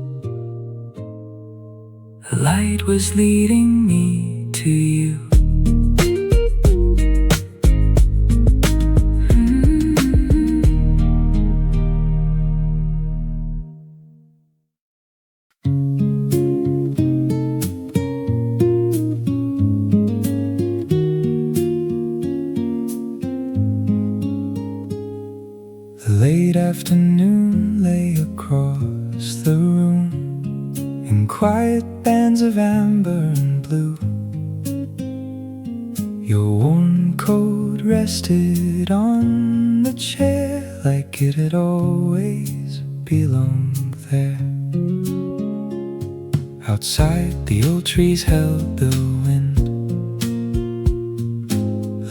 the light was leading me to you. The late afternoon lay across the room in quiet bands of amber and blue. Your worn coat rested on the chair like it had always belonged there. Outside, the old trees held the wind.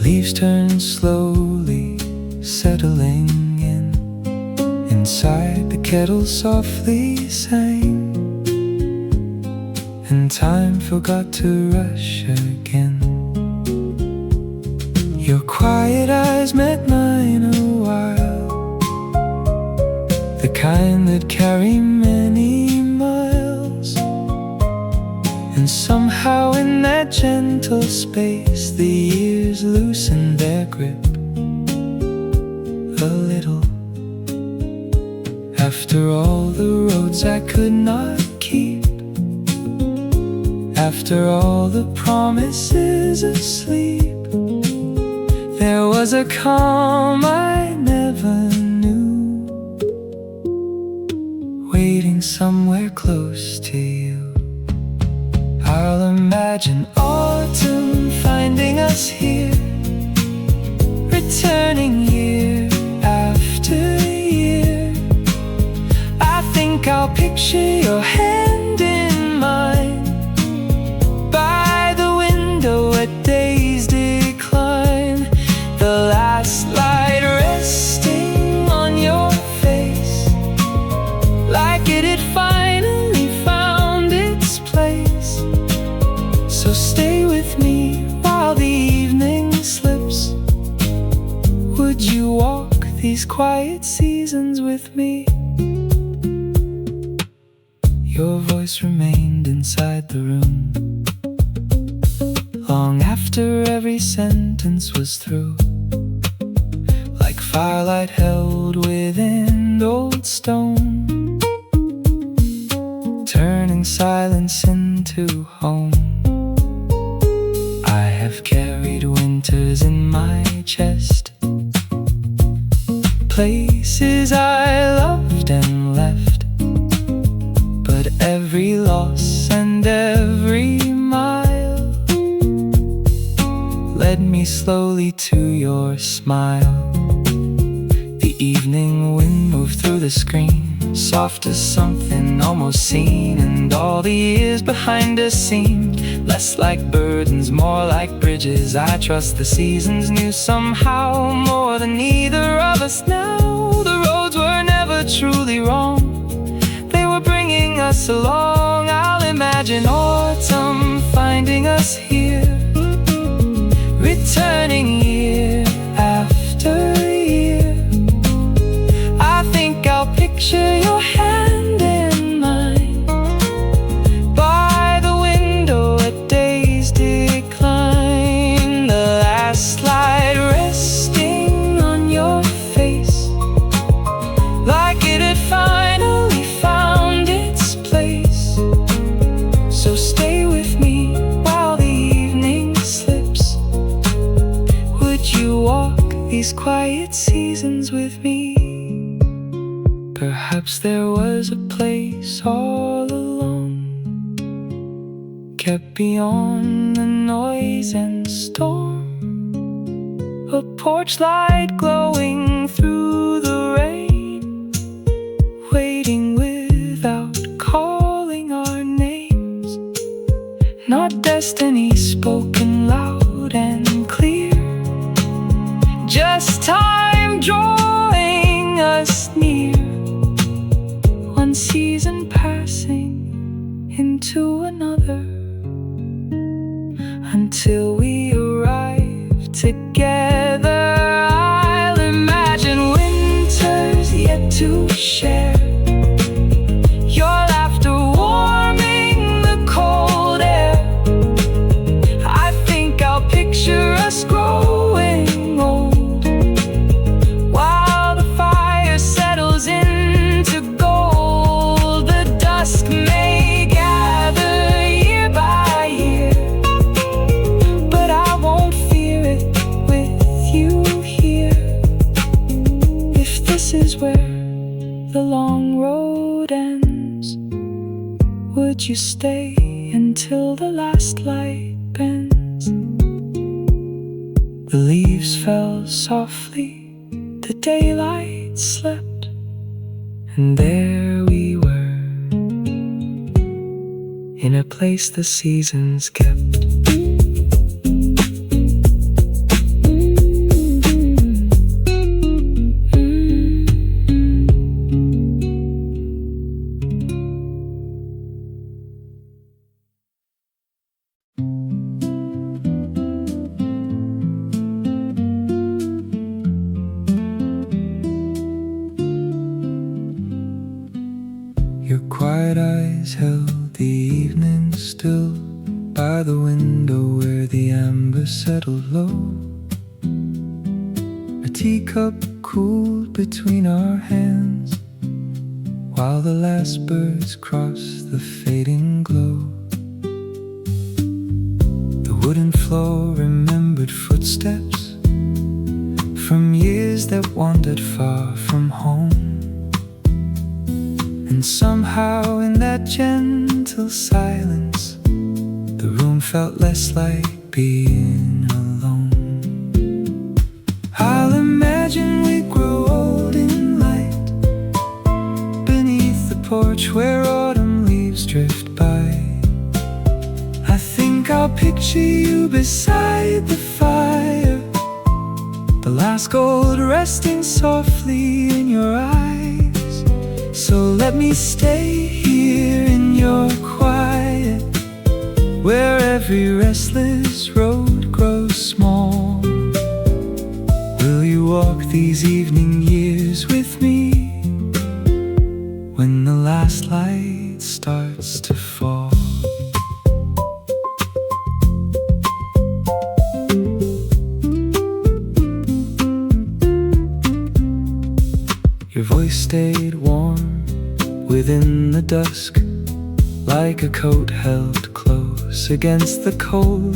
Leaves turned slowly, settling in. Inside, the kettle softly sang, and time forgot to rush again. Your quiet eyes met mine a while, the kind that carry many miles. And somehow in that gentle space, the years loosened their grip a little. After all the roads I could not keep, after all the promises of sleep, there was a calm I never knew, waiting somewhere close to you. I'll imagine autumn finding us here, returning year after year. I think I'll picture your hand in mine, by the window at day's decline, the last light resting on your face, like it had finally found its place. So stay with me while the evening slips. Would you walk these quiet seasons with me? Your voice remained inside the room, long after every sentence was through, like firelight held within old stone, turning silence into home. I have carried winters in my chest, places I loved and left, but every loss and every mile led me slowly to your smile. The evening wind moved through the screen, soft as something almost seen, and all the years behind us seemed less like burdens, more like bridges. I trust the seasons knew somehow more than either of us now. The roads were never truly wrong, they were bringing us along. I'll imagine autumn finding us here, returning year after year. I think I'll picture your kept beyond the noise and storm. A porch light glowing through the rain, waiting without calling our names. Not destiny spoken loud and clear, just time drawing us near. One season passing into another, until we arrive together. I'll imagine winters yet to share, your laughter warming the cold air. I think I'll picture us growing old, while the fire settles into gold. The dusk may gather year by year, but I won't fear it with you here. If this is where the long road ends, would you stay until the last light bends? The leaves fell softly, the daylight slept, and there we were, in a place the seasons kept. Your quiet eyes held the evening still, by the window where the amber settled low. A teacup cooled between our hands, while the last birds crossed the fading glow. The wooden floor remembered footsteps from years that wandered far from home. And somehow in that gentle silence, the room felt less like being alone. I'll imagine we grow old in light, beneath the porch where autumn leaves drift by. I think I'll picture you beside the fire, the last gold resting softly in your eyes. So let me stay here in your quiet, where every restless road grows small. Will you walk these evening years with me, when the last light starts to fall? Your voice stayed warm within the dusk, like a coat held close against the cold.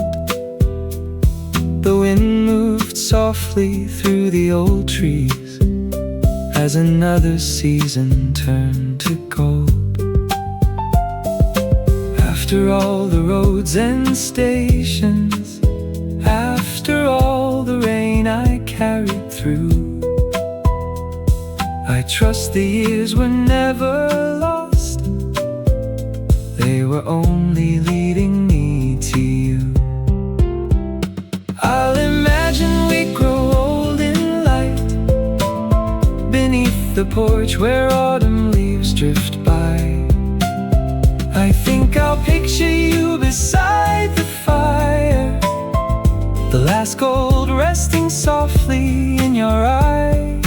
The wind moved softly through the old trees, as another season turned to gold. After all the roads and stations, after all the rain I carried through, I trust the years were never lost, they were only leading me to you. I'll imagine we grow old in light, beneath the porch where autumn leaves drift by. I think I'll picture you beside the fire, the last gold resting softly in your eyes.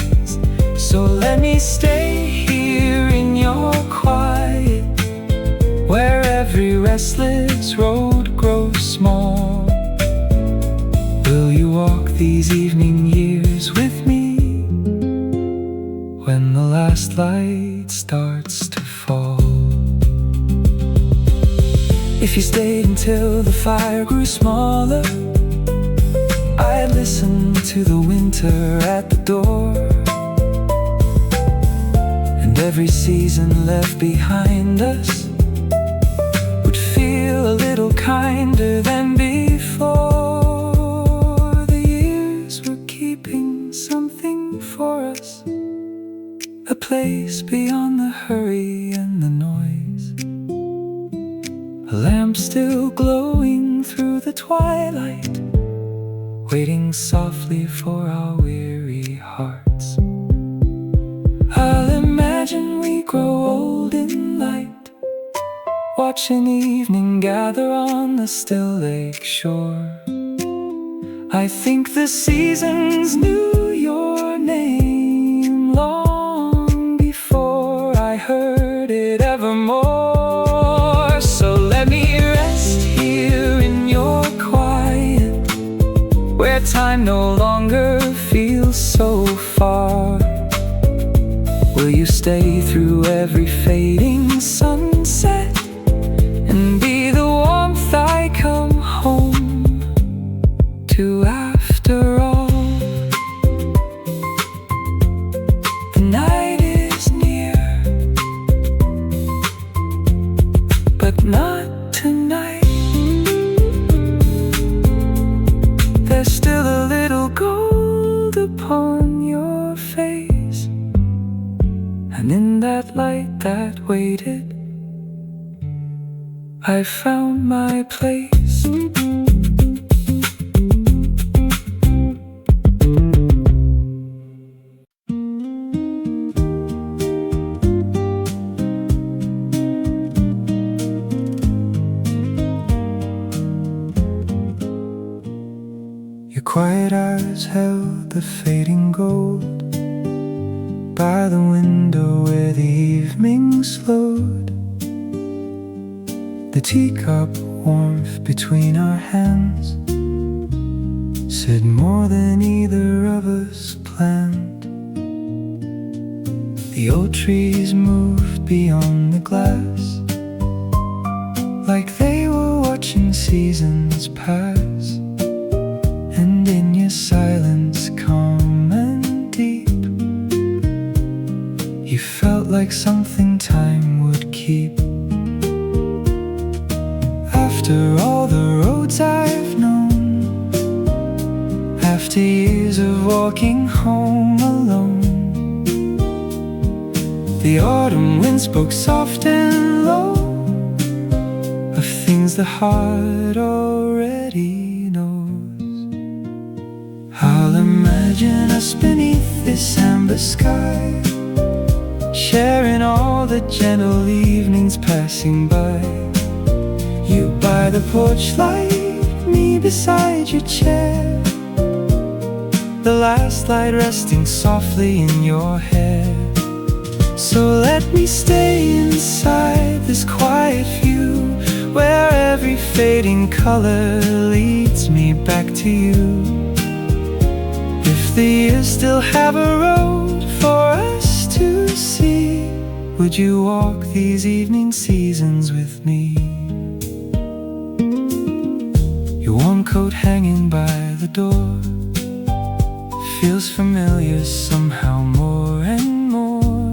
So let me stay here in your quiet, where every restless road grows small. Will you walk these evening years with me, when the last light starts to fall? If you stayed until the fire grew smaller, I'd listen to the winter at the door. And every season left behind us would feel a little kind place beyond the hurry and the noise. A lamp still glowing through the twilight, waiting softly for our weary hearts. I'll imagine we grow old in light, watching evening gather on the still lake shore. I think the seasons knew your name long before I heard it evermore. So let me rest here in your quiet, where time no longer feels so far. Will you stay through every fading sunset and be the warmth I come home to after all? The night is near, but not tonight. There's still a little gold upon your face, and in that light that waited, I found my place. Your quiet eyes held the fading gold by the window where the evening slowed. The teacup warmth between our hands said more than either of us planned. The old trees moved beyond the glass, like they were watching seasons pass. And in your silence, calm and deep, you felt like something time would keep. After all the roads I've known, after years of walking home alone, the autumn wind spoke soft and low of things the heart already knows. I'll imagine us beneath this amber sky, sharing all the gentle evenings passing by. You by the porch light, me beside your chair, the last light resting softly in your hair. So let me stay inside this quiet view, where every fading color leads me back to you. If the years still have a road for us to see, would you walk these evening seasons with me? Your warm coat hanging by the door feels familiar somehow more and more.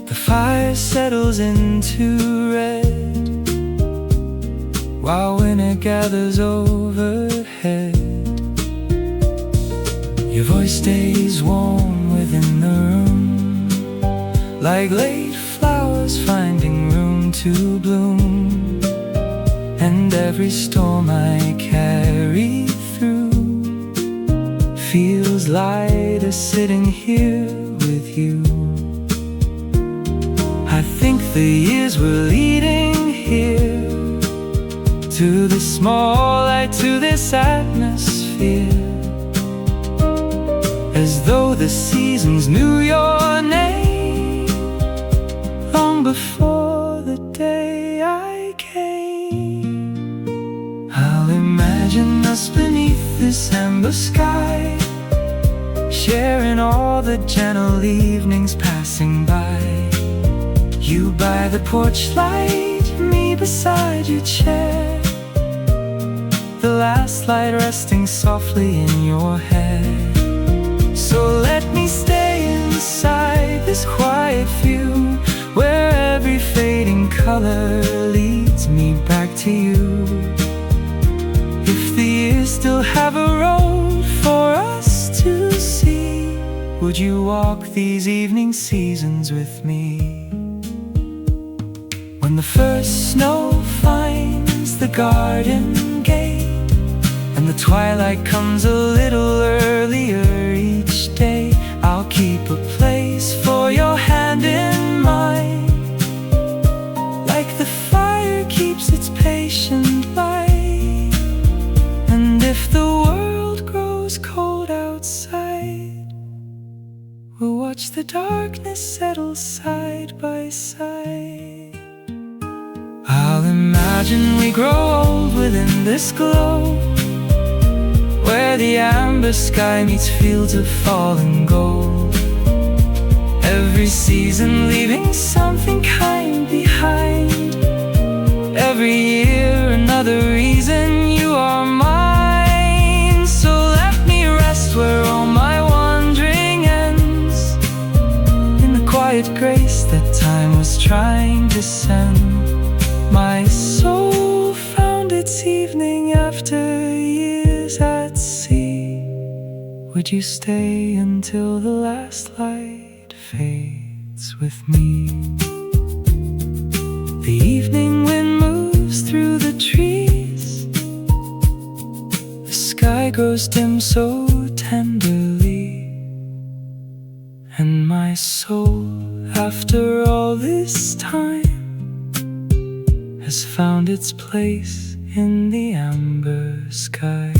The fire settles into red while winter gathers overhead. Your voice stays warm within the room, like late flowers finding room to bloom. And every storm I carry through feels lighter sitting here with you. I think the years were leading here, to this small light, to this atmosphere, as though the seasons knew your name long before the day I came. I'll imagine us beneath this amber sky, sharing all the gentle evenings passing by. You by the porch light, me beside your chair, the last light resting softly in your hair. So let me stay inside this quiet view, where every fading color leads me back to you. If the years still have a road for us to see, would you walk these evening seasons with me? When the first snow finds the garden gate, and the twilight comes a little earlier each day, I'll keep a place for your hand in mine, like the fire keeps its patient light. And if the world grows cold outside, we'll watch the darkness settle side by side. I'll imagine we grow old within this glow, where the amber sky meets fields of fallen gold. Every season leaving something kind behind. Every year another reason you are mine. So let me rest where all my wandering ends, in the quiet grace that time was trying to send. My soul found its evening after years at sea. Would you stay until the last light fades with me? The evening wind moves through the trees, the sky grows dim so tenderly, and my soul, after all this time, has found its place in the amber sky.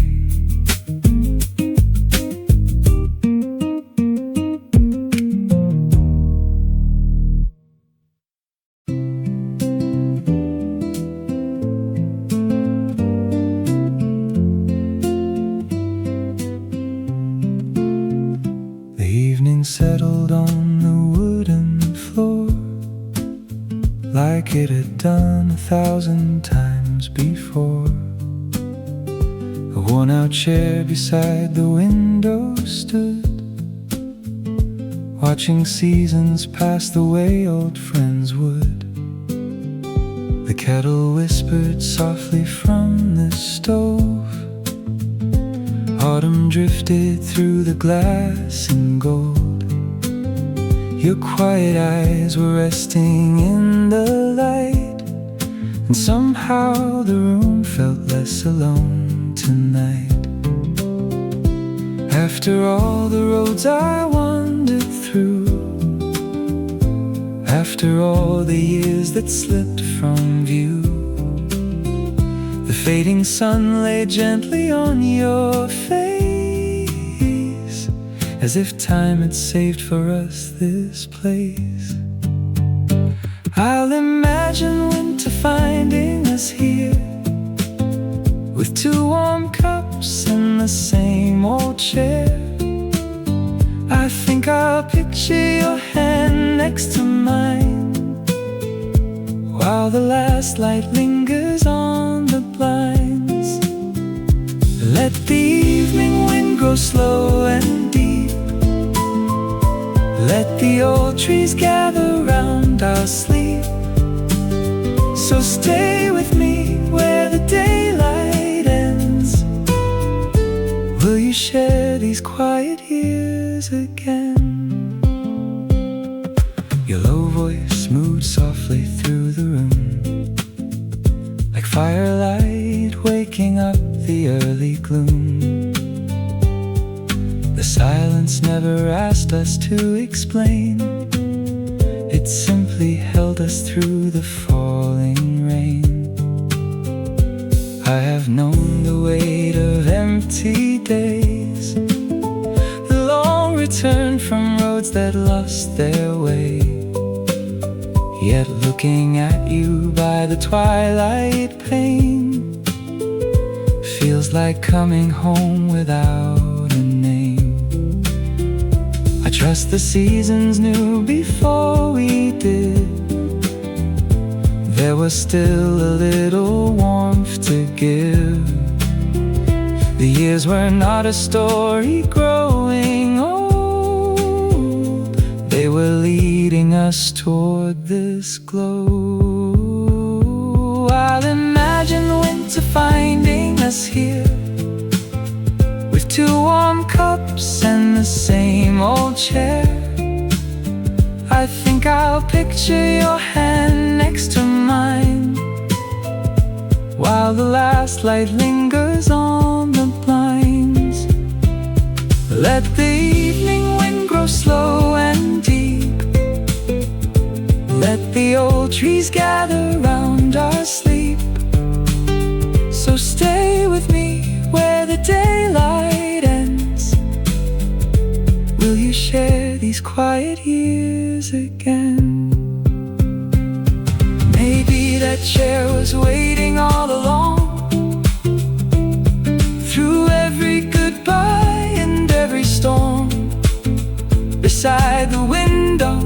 The evening settled on the wooden floor, like it had done 1,000 times before. A worn-out chair beside the window stood, watching seasons pass the way old friends would. The kettle whispered softly from the stove, autumn drifted through the glass in gold. Your quiet eyes were resting in the light, and somehow the room felt less alone tonight. After all the roads I wandered through, after all the years that slipped from view, the fading sun lay gently on your face, as if time had saved for us this place. I'll imagine winter finding us here, with 2 warm cups and the same old chair. I think I'll picture your hand next to mine, while the last light lingers on the blinds. Let the evening wind grow slow and deep, let the old trees gather round our sleep. So stay with me where the daylight ends. Will you share these quiet years again? Your low voice moved softly through the room, like firelight waking up the early gloom. The silence never asked us to explain, it simply held us through the falling rain. I have known the weight of empty days, the long return from roads that lost their way. Yet looking at you by the twilight pane feels like coming home without a name. I trust the seasons knew before we did there was still a little warmth to give. The years were not a story growing old, they were leading us toward this glow. I'll imagine winter finding us here, with 2 warm cups and the same old chair. I think I'll picture your hand next to mine, while the last light lingers on the blinds. Let the evening wind grow slow and deep. Let the old trees gather round our sleep. So stay with me where the daylight ends. Will you share these quiet years again? Maybe that chair was waiting all along, through every goodbye and every storm. Beside the window,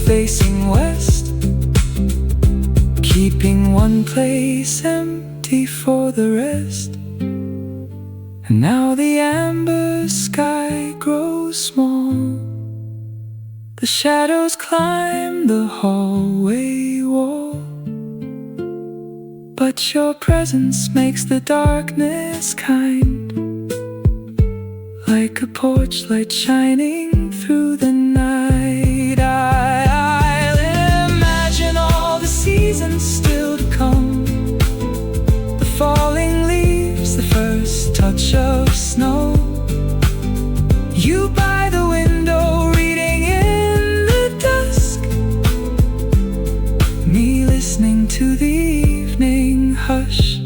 facing west, keeping one place empty for the rest. And now the amber sky grows small. The shadows climb the hallway wall, but your presence makes the darkness kind, like a porch light shining through the night. I'll imagine all the seasons still to come, the falling leaves, the first touch of snow. You by the window reading in the dusk, me listening to the evening hush.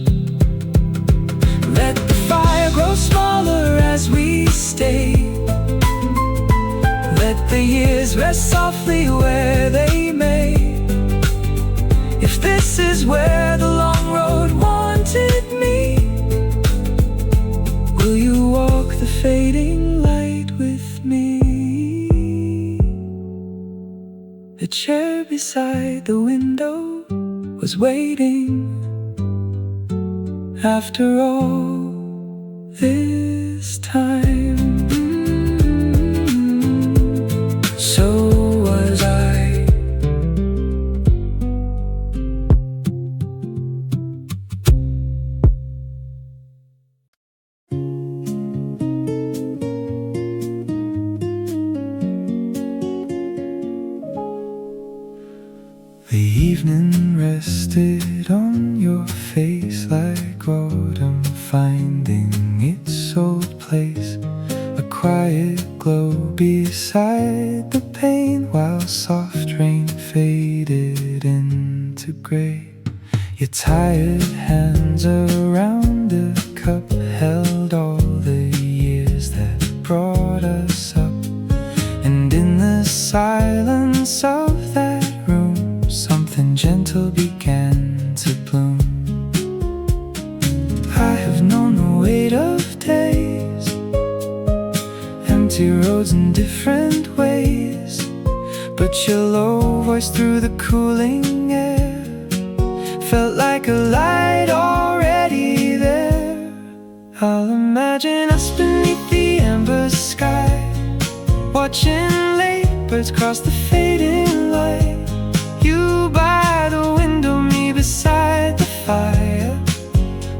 Let the fire grow smaller as we stay. Let the years rest softly where they may. If this is where the long road wanted me, will you walk the fading light with me? The chair beside the window was waiting. After all this time, so was I. The evening rested on your face like autumn finding its old place, a quiet glow beside the pane, while soft rain faded into gray. Your tired hands around a cup held all the years that brought us up, and in the silence of that room, something gentle began to bloom. I have known the weight of days, empty roads in different ways, but your low voice through the cooling air felt like a light already there. I'll imagine us beneath the amber sky, watching late birds cross the fading light. You by the window, me beside the fire,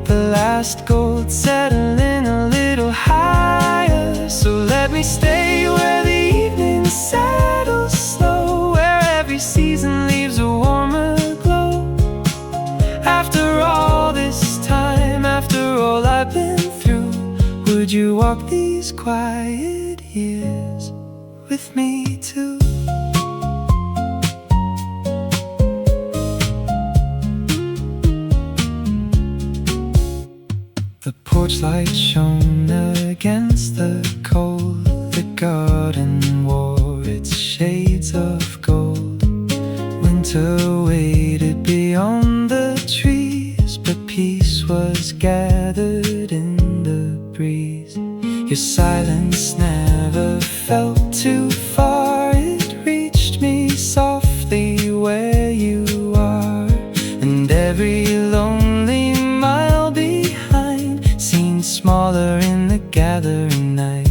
the last gold settling a little higher. So let me stay where the evening settles slow, where every season leaves a warmer glow. After all this time, after all I've been through, would you walk these quiet years with me too? The porch light shone against the cold. The garden wore its shades of gold. Winter waited beyond the trees, but peace was gathered in the breeze. Your silence never felt too far. It reached me softly where you are, and every lonely mile behind seemed smaller in the gathering night.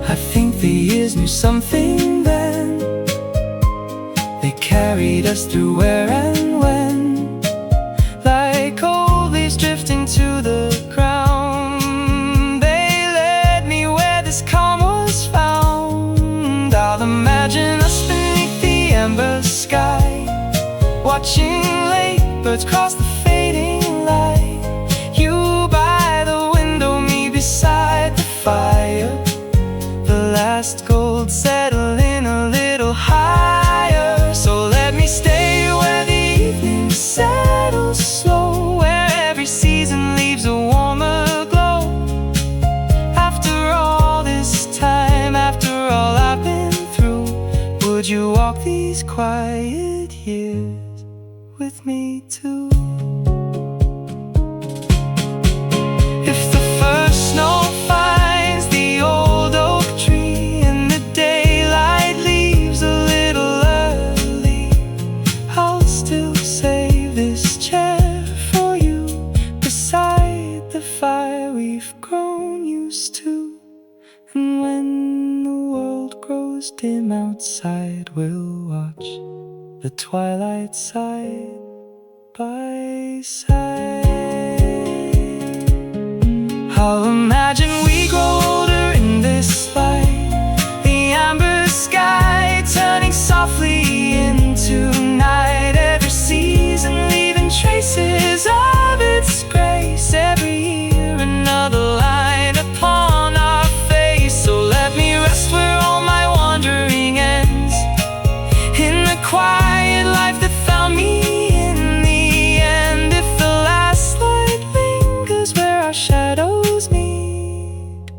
I think the years knew something then. They carried us through where and when, like old leaves drifting to the ground. They led me where this calm was watching late birds cross the fading light. You by the window, me beside the fire. The last gold settling a little higher. So let me stay where the evening settles slow, where every season leaves a warmer glow. After all this time, after all I've been through, would you walk these quiet years with me too? If the first snow finds the old oak tree and the daylight leaves a little early, I'll still save this chair for you beside the fire we've grown used to. And when the world grows dim outside, we'll watch the twilight side by side. I'll imagine we grow older in this light, the amber sky turning softly into night. Every season leaving traces of its grace. Every year another line upon our face. So let me rest where all my wandering ends, in the quiet life that found me in the end. If the last light lingers where our shadows meet,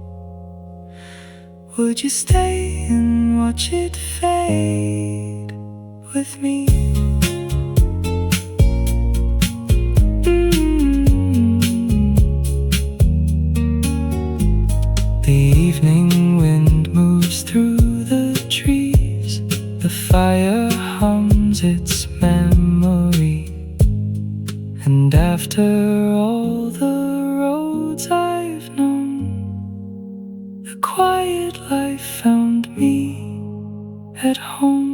would you stay and watch it fade with me? The evening wind moves through the trees, the fire hums its memory. And after all the roads I've known, the quiet life found me at home.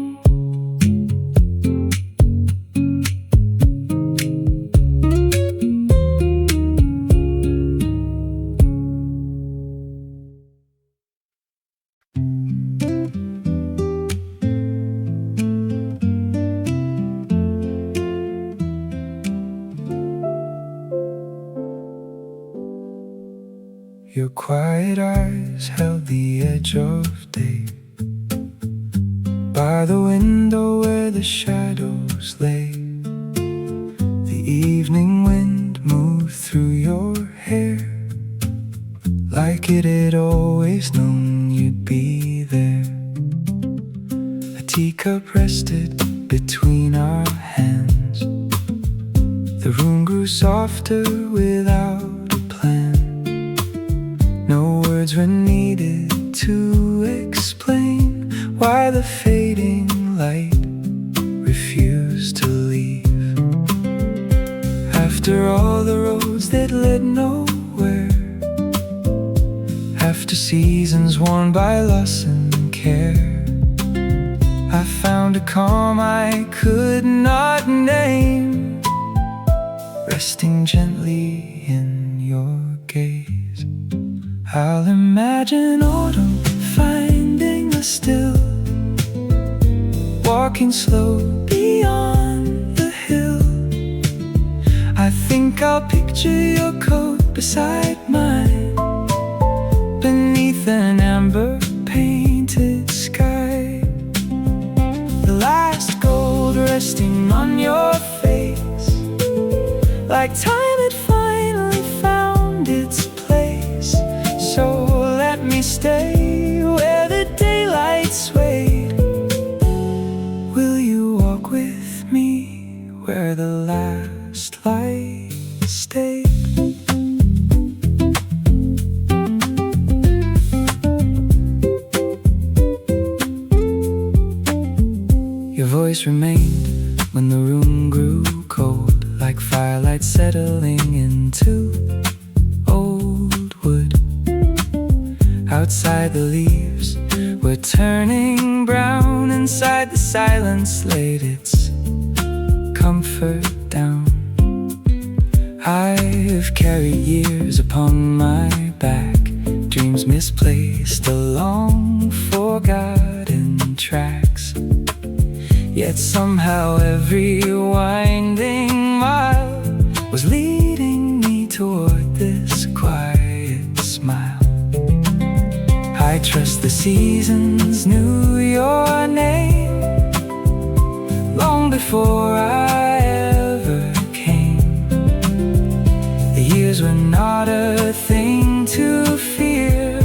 Your quiet eyes held the edge of day, by the window where the shadows lay. The evening wind moved through your hair, like it had always known you'd be there. A teacup rested between our hands. The room grew softer without a plan. No words were needed to explain why the fading light refused to leave. After all the roads that led nowhere, after seasons worn by loss and care, I found a calm I could not name, resting gently in your gaze. I'll imagine autumn finding us still, walking slow beyond the hill. I think I'll picture your coat beside mine, beneath an amber painted sky. The last gold resting on your face, like time had finally found its place. So let me stay where the daylight swayed. Will you walk with me where the last light stayed? Your voice remained when the room grew cold, like firelight settling into old wood. Outside the leaves were turning brown, inside the silence laid its comfort down. I've carried years upon my back, dreams misplaced along forgotten tracks. Yet somehow everyone seasons knew your name long before I ever came. The years were not a thing to fear,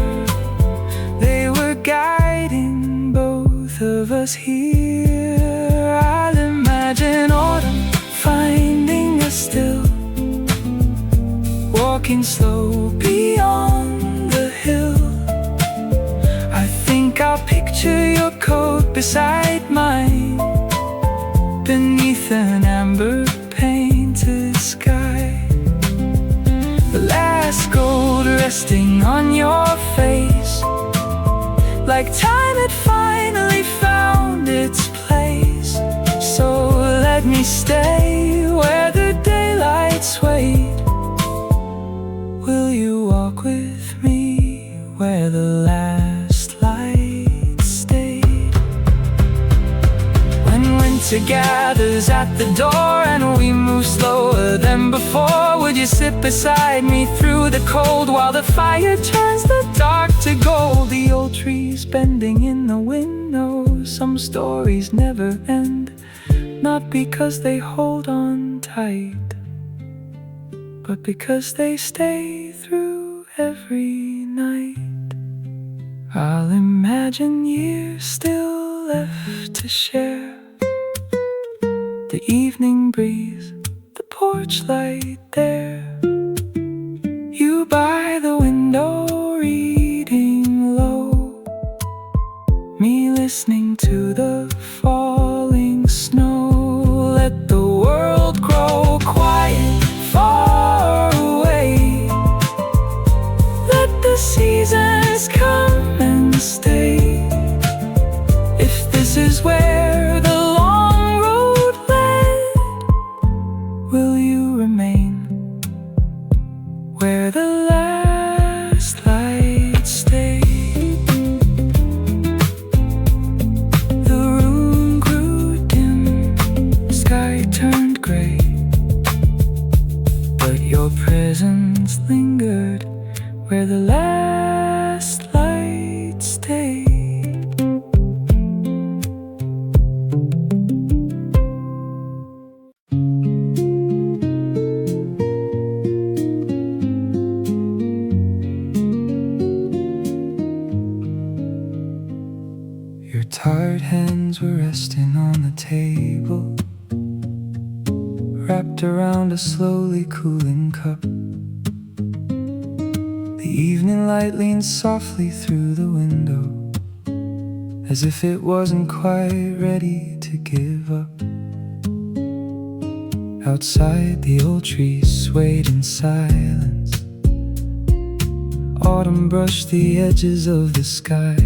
they were guiding both of us here. I'll imagine autumn finding us still, walking slow beyond the hill. I think I'll picture your coat beside mine, beneath an amber painted sky. The last gold resting on your face, like time had finally found its place. So let me stay where the daylight swayed. Will you walk with me where the last light stayed? When winter gathers at the door and we move slower than before, would you sit beside me through the cold while the fire turns the dark to gold? The old trees bending in the wind know some stories never end, not because they hold on tight, but because they stay through every night. I'll imagine years still left to share, the evening breeze, the porch light there, you by the window reading low, me listening to the falling snow. Let the world grow quiet far away, let the seasons come and stay. If this is where the long road led, will you remain where the last light stayed? The room grew dim, sky turned gray, but your presence lingered where the last light stayed. Your tired hands were resting on the table, wrapped around a slowly cooling cup. The evening light leaned softly through the window, as if it wasn't quite ready to give up. Outside, the old trees swayed in silence. Autumn brushed the edges of the sky.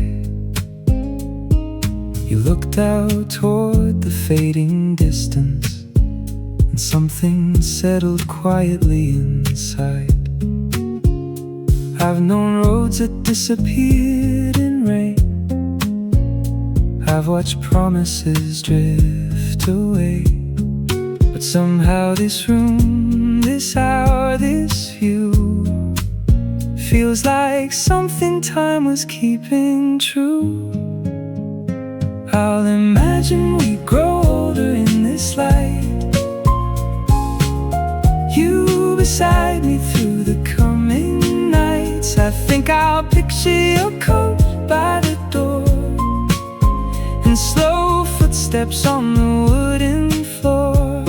You looked out toward the fading distance, and something settled quietly inside. I've known roads that disappeared in rain, I've watched promises drift away, but somehow this room, this hour, this view feels like something time was keeping true. I'll imagine we grow older in this light, you beside me through the coming nights. I think I'll picture your coat by the door, and slow footsteps on the wooden floor,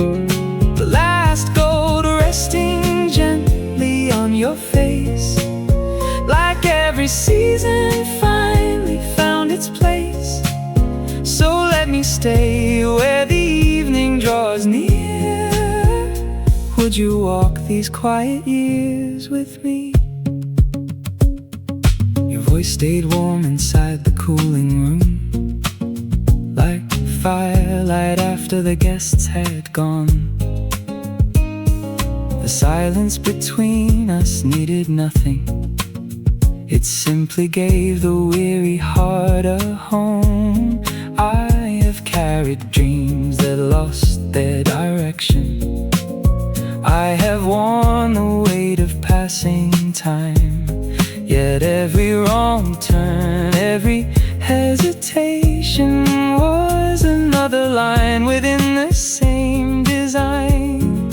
the last gold resting gently on your face, like every season finally found its place. So let me stay where the evening draws near. Would you walk these quiet years with me? Your voice stayed warm inside the cooling room, like firelight after the guests had gone. The silence between us needed nothing, it simply gave the weary heart a home. I have carried dreams that lost their direction, I have worn the weight of passing time. Yet every wrong turn, every invitation was another line within the same design.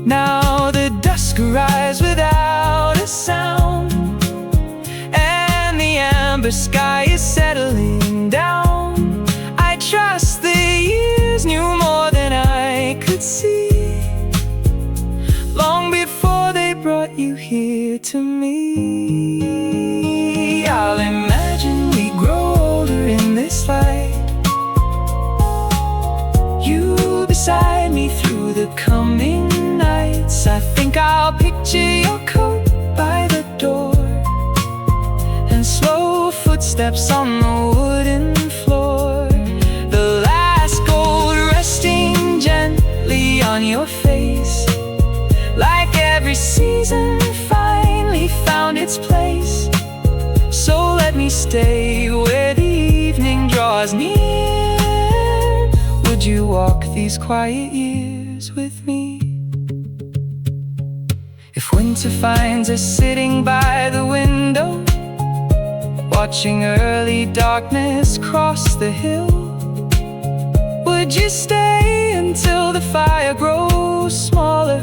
Now the dusk arrives without a sound, and the amber sky is settling down. I trust the years knew more than I could see, long before they brought you here to me. I'll imagine we grow older in this light, you beside me through the coming nights. I think I'll picture your coat by the door, and slow footsteps on the wooden floor, the last gold resting gently on your face, like every season finally found its place. So let me stay where the evening draws near. Would you walk these quiet years with me? If winter finds us sitting by the window, watching early darkness cross the hill, would you stay until the fire grows smaller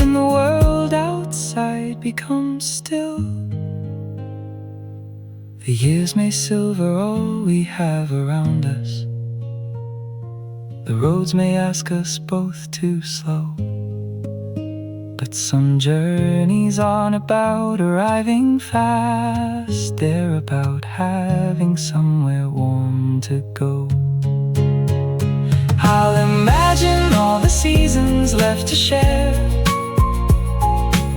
and the world outside becomes still? The years may silver all we have around us, the roads may ask us both to slow, but some journeys aren't about arriving fast, they're about having somewhere warm to go. I'll imagine all the seasons left to share,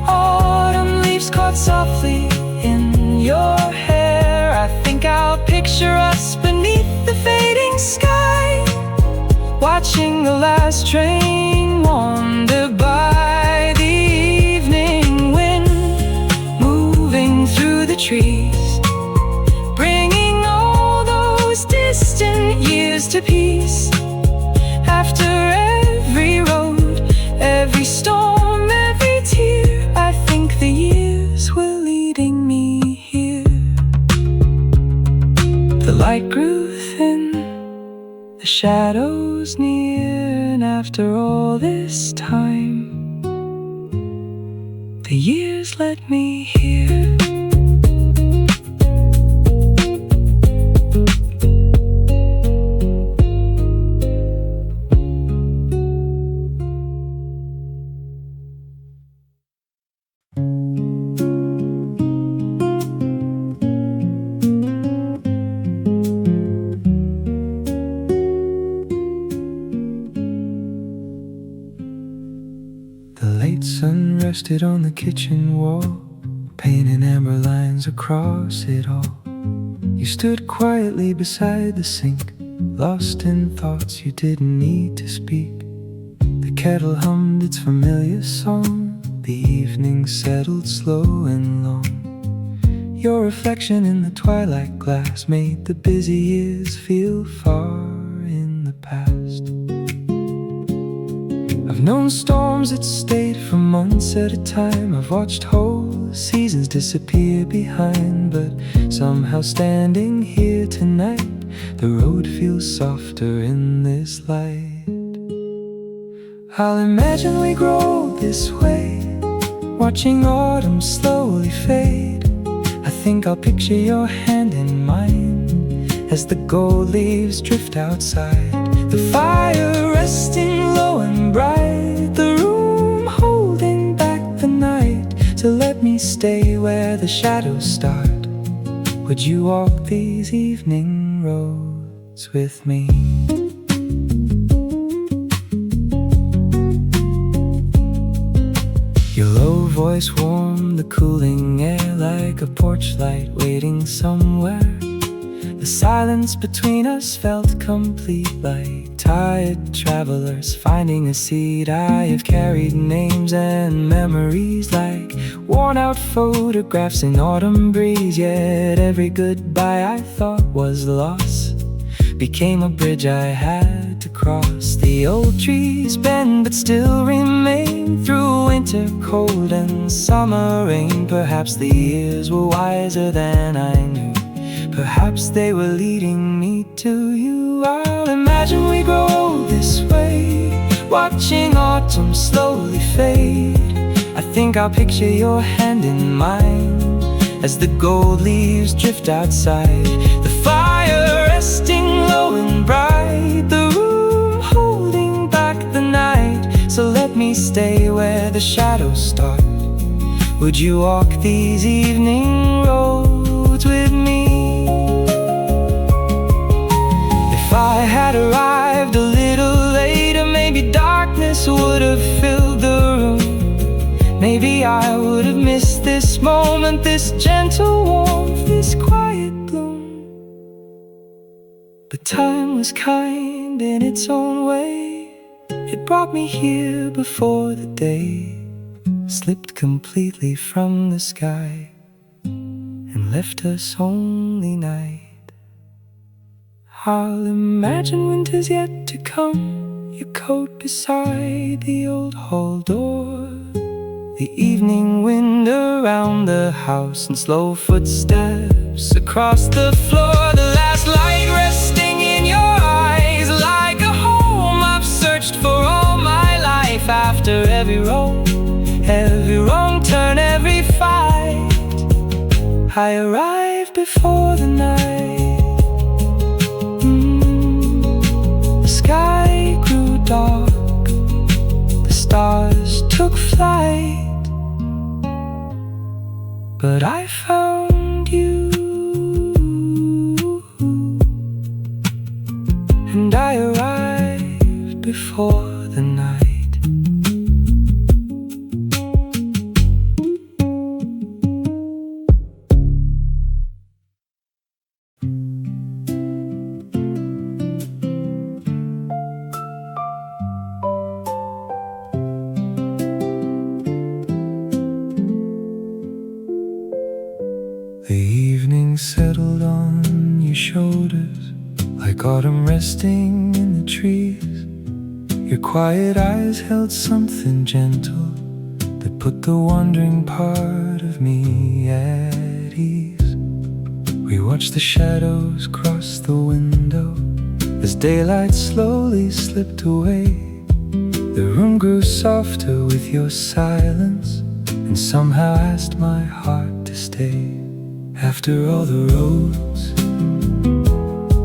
autumn leaves caught softly in your hair. I think I'll picture us beneath the fading sky, watching the last train wander by, the evening wind moving through the trees, bringing all those distant years to peace. After every road, every storm, every tear, I think the years were leading me here. The light grew thin, the shadows near, and after all this time, the years led me here. The late sun rested on the kitchen wall, painting amber lines across it all. You stood quietly beside the sink, lost in thoughts you didn't need to speak. The kettle hummed its familiar song, the evening settled slow and long. Your reflection in the twilight glass made the busy years feel far in the past. I've known storms that stayed for months at a time, I've watched whole seasons disappear behind, but somehow standing here tonight, the road feels softer in this light. I'll imagine we grow this way, watching autumn slowly fade. I think I'll picture your hand in mine as the gold leaves drift outside, the fire resting low and bright, the room holding back the night to let me stay where the shadows start. Would you walk these evening roads with me? Your low voice warmed the cooling air like a porch light waiting somewhere. The silence between us felt complete, like tired travelers finding a seat. I have carried names and memories like worn-out photographs in autumn breeze, yet every goodbye I thought was loss became a bridge I had to cross. The old trees bend but still remain through winter cold and summer rain. Perhaps the years were wiser than I knew, Perhaps they were leading me to you. I'll imagine we grow this way, watching autumn slowly fade. I think I'll picture your hand in mine as the gold leaves drift outside. The fire resting low and bright, the room holding back the night. So let me stay where the shadows start. Would you walk these evening roads with me? If I had arrived a little later, maybe darkness would have filled the room. Maybe I would have missed this moment, this gentle warmth, this quiet bloom. But time was kind in its own way. It brought me here before the day slipped completely from the sky and left us only night. I'll imagine winter's yet to come, your coat beside the old hall door, the evening wind around the house, and slow footsteps across the floor. The last light resting in your eyes, like a home I've searched for all my life. After every wrong turn, every fight, I arrived before the night. The sky grew dark, the stars took flight, but I found you, and I arrived before the night. The evening settled on your shoulders, like autumn resting in the trees. Your quiet eyes held something gentle that put the wandering part of me at ease. We watched the shadows cross the window as daylight slowly slipped away. The room grew softer with your silence, and somehow asked my heart to stay. After all the roads,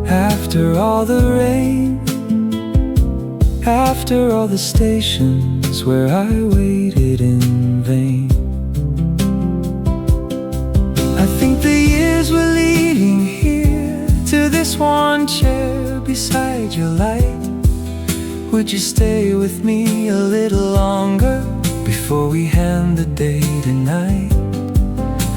after all the rain, after all the stations where I waited in vain, I think the years were leading here to this one chair beside your light. Would you stay with me a little longer before we hand the day to night?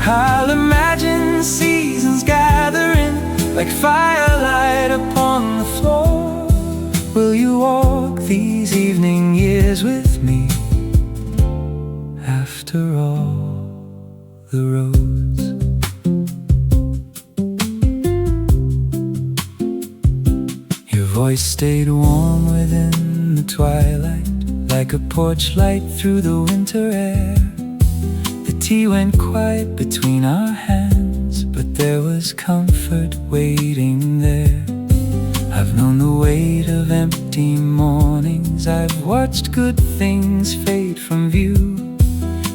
I'll imagine seasons gathering like firelight upon the floor. Will you walk these evening years with me? After all the roads, your voice stayed warm within the twilight, like a porch light through the winter air. The tea went quiet between our hands, but there was comfort waiting there. I've known the weight of empty mornings, I've watched good things fade from view.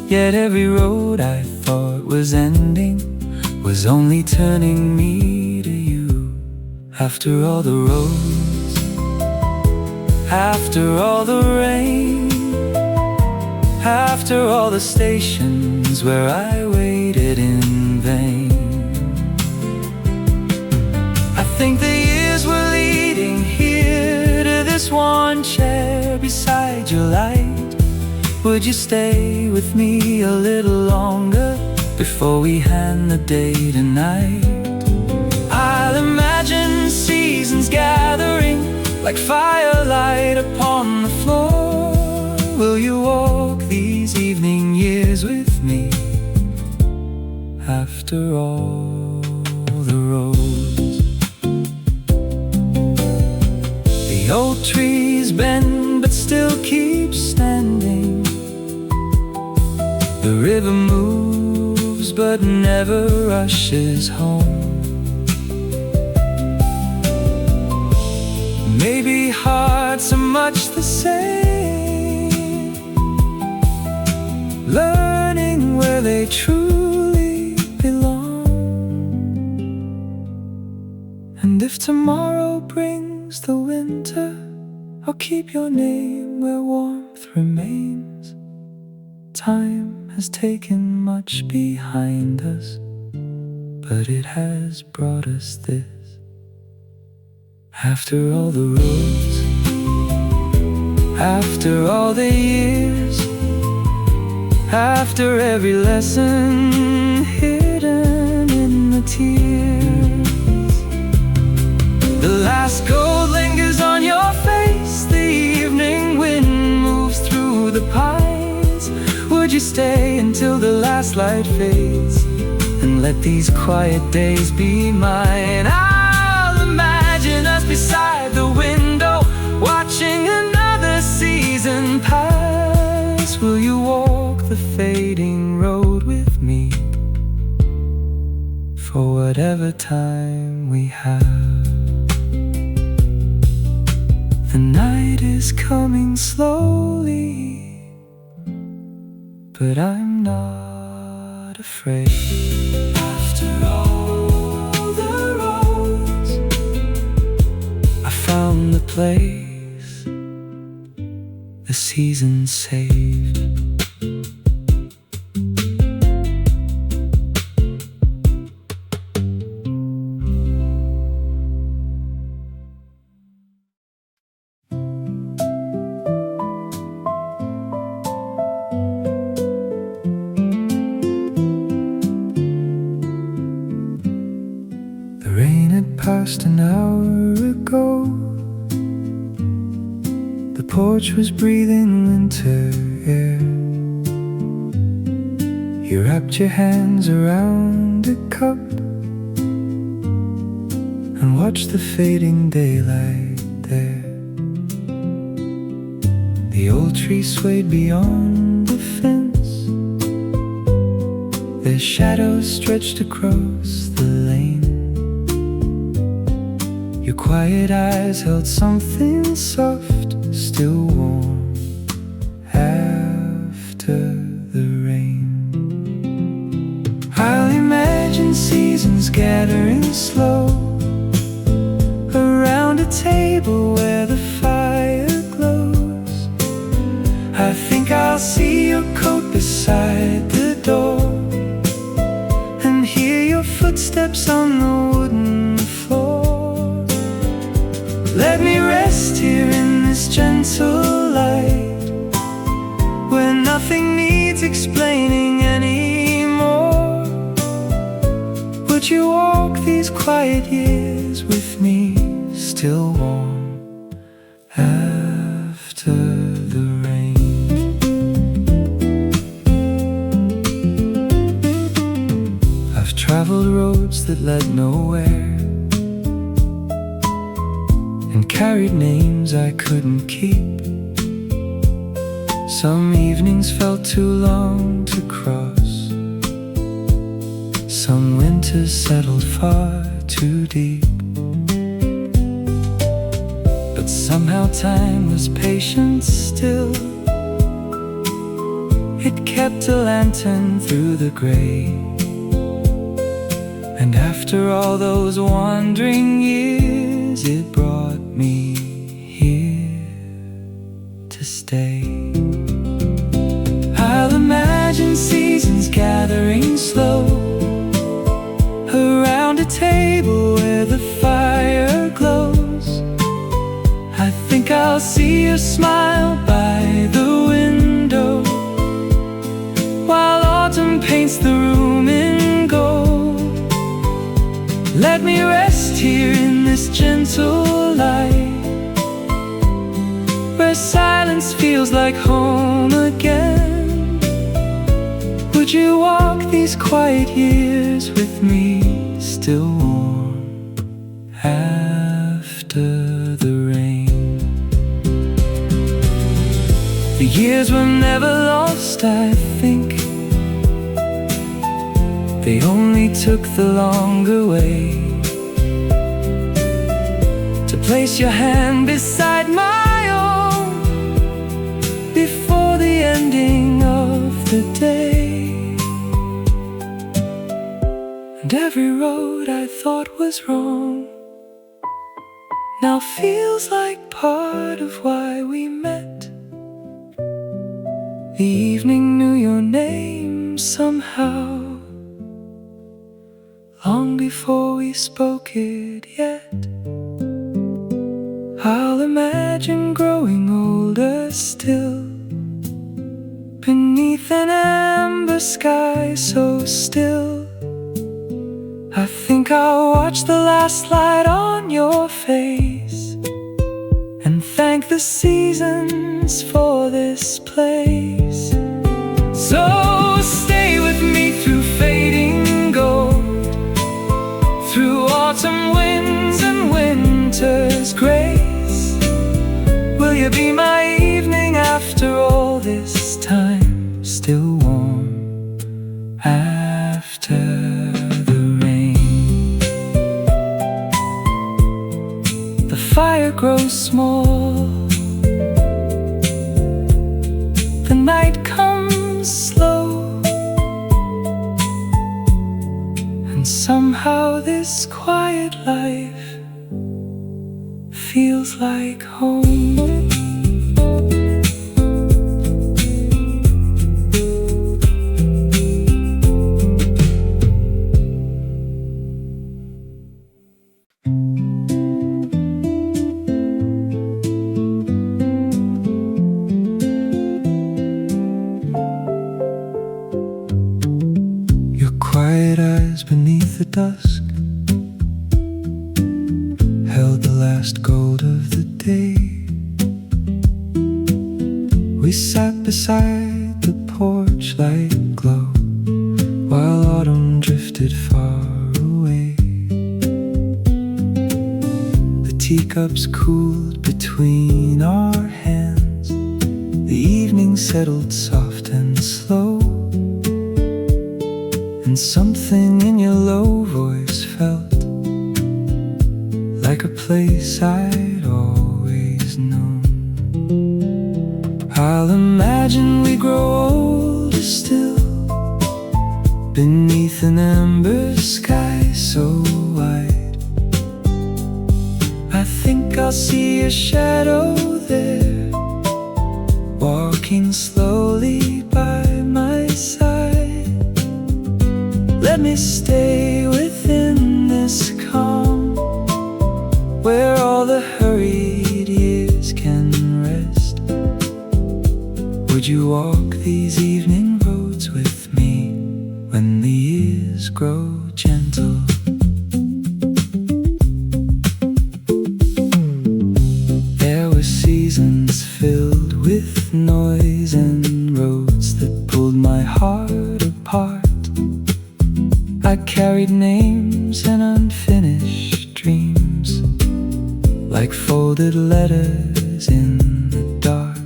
Yet every road I thought was ending was only turning me to you. After all the roads, after all the rain, after all the stations where I waited in vain, I think the years were leading here to this one chair beside your light. Would you stay with me a little longer before we hand the day to night? I'll imagine seasons gathering like firelight upon the floor. Will you walk these evening years with me? After all the roads, the old trees bend but still keep standing. The river moves but never rushes home. Maybe hearts are much the same, learning where they truly belong. And if tomorrow brings the winter, I'll keep your name where warmth remains. Time has taken much behind us, but it has brought us this. After all the roads, after all the years, after every lesson hidden in the tears, the last gold lingers on your face, the evening wind moves through the pines. Would you stay until the last light fades, and let these quiet days be mine? I'll imagine us beside the window, watching another season pass. Will you walk the fading road with me, for whatever time we have? The night is coming slowly, but I'm not afraid. After all the roads, I found the place the season saved. Past an hour ago, the porch was breathing winter air. You wrapped your hands around a cup and watched the fading daylight there. The old tree swayed beyond the fence, their shadows stretched across the lane. Your quiet eyes held something soft, still warm after the rain. I'll imagine seasons gathering slow around a table where the fire glows. I think I'll see your coat beside the door and hear your footsteps on the wooden floor. Let me rest here in this gentle light, where nothing needs explaining anymore. Would you walk these quiet years with me, still warm after the rain? I've traveled roads that led nowhere, and carried names I couldn't keep. Some evenings felt too long to cross, some winters settled far too deep. But somehow time was patient still. It kept a lantern through the gray. And after all those wandering years, it brought me here to stay. I'll imagine seasons gathering slow around a table where the fire glows. I think I'll see your smile by the window, while autumn paints the room in gold. Let me rest here in this gentle light, where silence feels like home again. Would you walk these quiet years with me, still warm after the rain? The years were never lost, I think. They only took the longer way to Place your hand beside my own before the ending of the day. And every road I thought was wrong now feels like part of why we met. The evening knew your name somehow, long before we spoke it yet. I'll imagine growing older still, beneath an amber sky so still. I think I'll watch the last light on your face and thank the seasons for this place. So stay with me through fading gold, through autumn winds and winter's grace. Will you be my evening after all this time? Still warm after the rain. The fire grows small, the night comes slow, and somehow this quiet life feels like home. Your quiet eyes beneath the dusk held the last gold of the day. We sat beside the porch light glow while autumn drifted far away. The teacups cooled between our hands, the evening settled soft and slow, and something in your low voice felt like a place I'd always known. I'll imagine we grow older still, beneath an amber sky so wide. I think I'll see a shadow there, walking slowly by my side. Let me stay within this calm, where all the hurried years can rest. Would you walk these evening roads with me when the years grow gentle? There were seasons filled with noise and roads that pulled my heart apart. I carried names and unfinished dreams, like folded letters in the dark.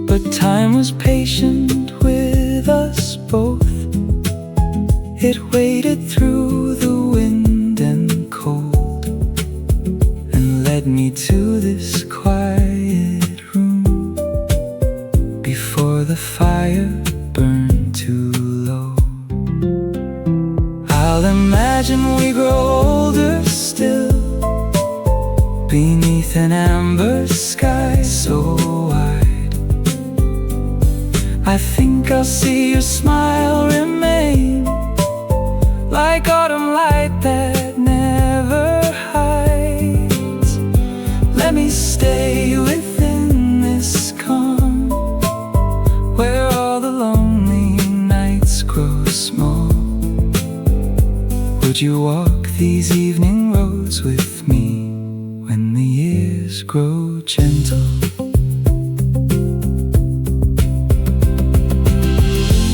But time was patient with us both. It waited through the wind and cold, and led me to this quiet room before the fire burned too low. I'll imagine we grow older still, beneath an amber sky so wide. I think I'll see your smile remain, like autumn light that never hides. Let me stay within this calm, where all the lonely nights grow small. Would you walk these evening roads with me when the years grow gentle?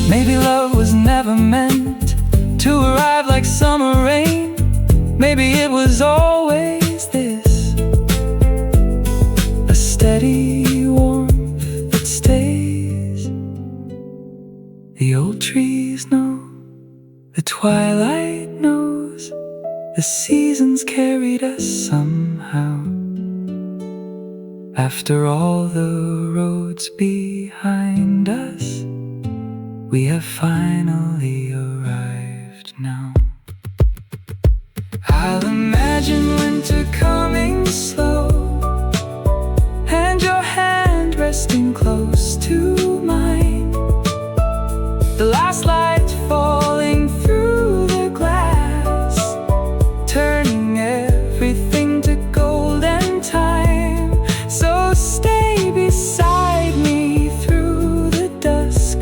Maybe love was never meant to arrive like summer rain. Maybe it was always this, a steady warmth that stays. The old trees know, the twilight knows, the seasons carried us some After all the roads behind us, we have finally arrived now. I'll imagine winter coming slow, and your hand resting close to mine, the last light falling through the glass, turning everything to golden time. So stay beside me through the dusk,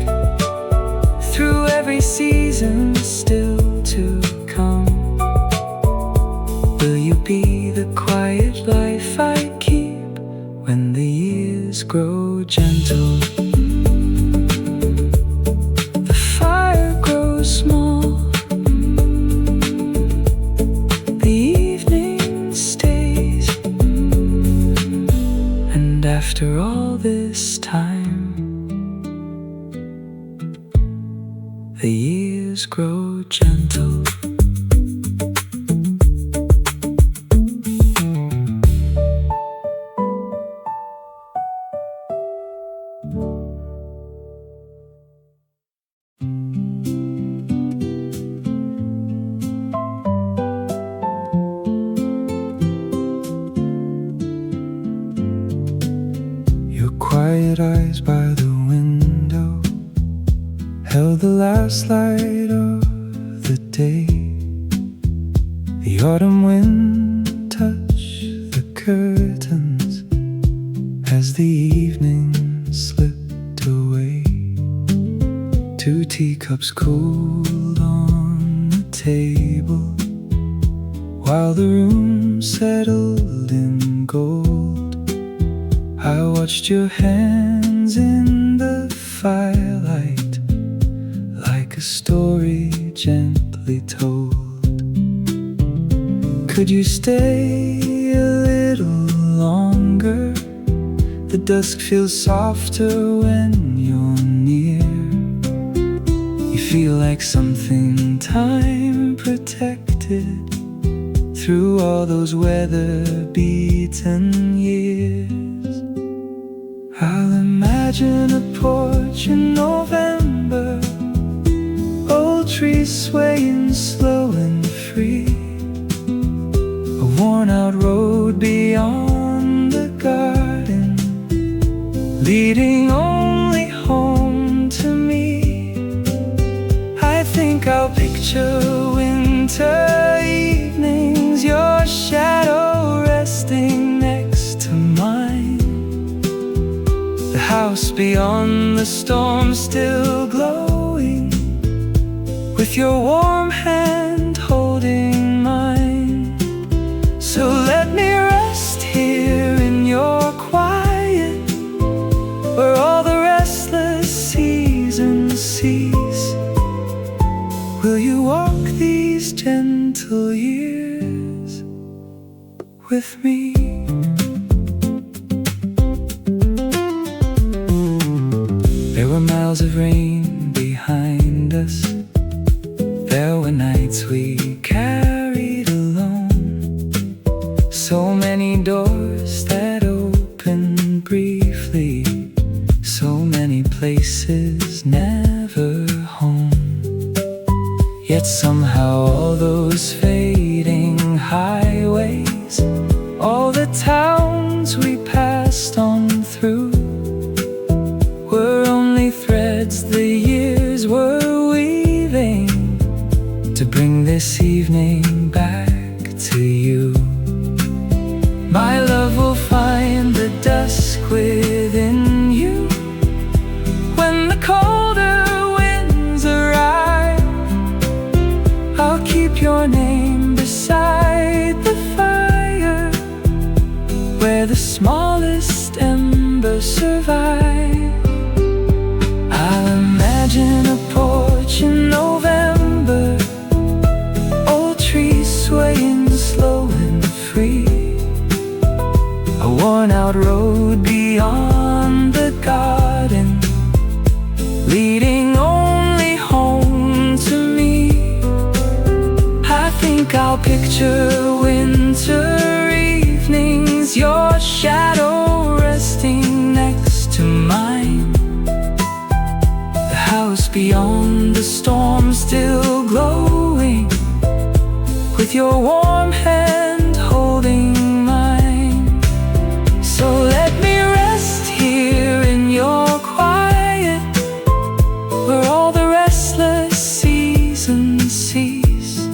through every season still to come. Will you be the quiet life I keep when the years grow gentle? The fire grows small, the evening stays, and after all this time, the years grow gentle. Your quiet eyes by the window held the last light of the day. The autumn wind touched the curtains as the evening slipped away. Two teacups cooled on the table while the room settled in gold. I watched your hands in the firelight, like a story gently told. Could you stay a little longer? The dusk feels softer when you're near. You feel like something time protected through all those weather-beaten years. I'll imagine a porch in November, old trees swaying slow and free, a worn-out road beyond the garden, leading only home to me. I think I'll picture winter evenings, your shadow resting next to mine, the house beyond the storm still glowing, with your warm hand holding mine. So let me rest here in your quiet, where all the restless seasons cease. Will you walk these gentle years with me? There were miles of rain behind us. There were nights we carried alone. So many doors that opened briefly, so many places never home. Yet somehow all those fading highways, all the towns we passed on through, were only threads the years were weaving to bring this evening back to you. My love will find the dusk within you when the colder winds arrive. I'll keep your name beside the fire, where the smallest embers survive. I'll imagine a porch in November, old trees swaying slow and free, a worn-out road beyond the garden, leading only home to me. I think I'll picture winter evenings, your shadow resting beyond the storm still glowing, with your warm hand holding mine. So let me rest here in your quiet, where all the restless seasons cease.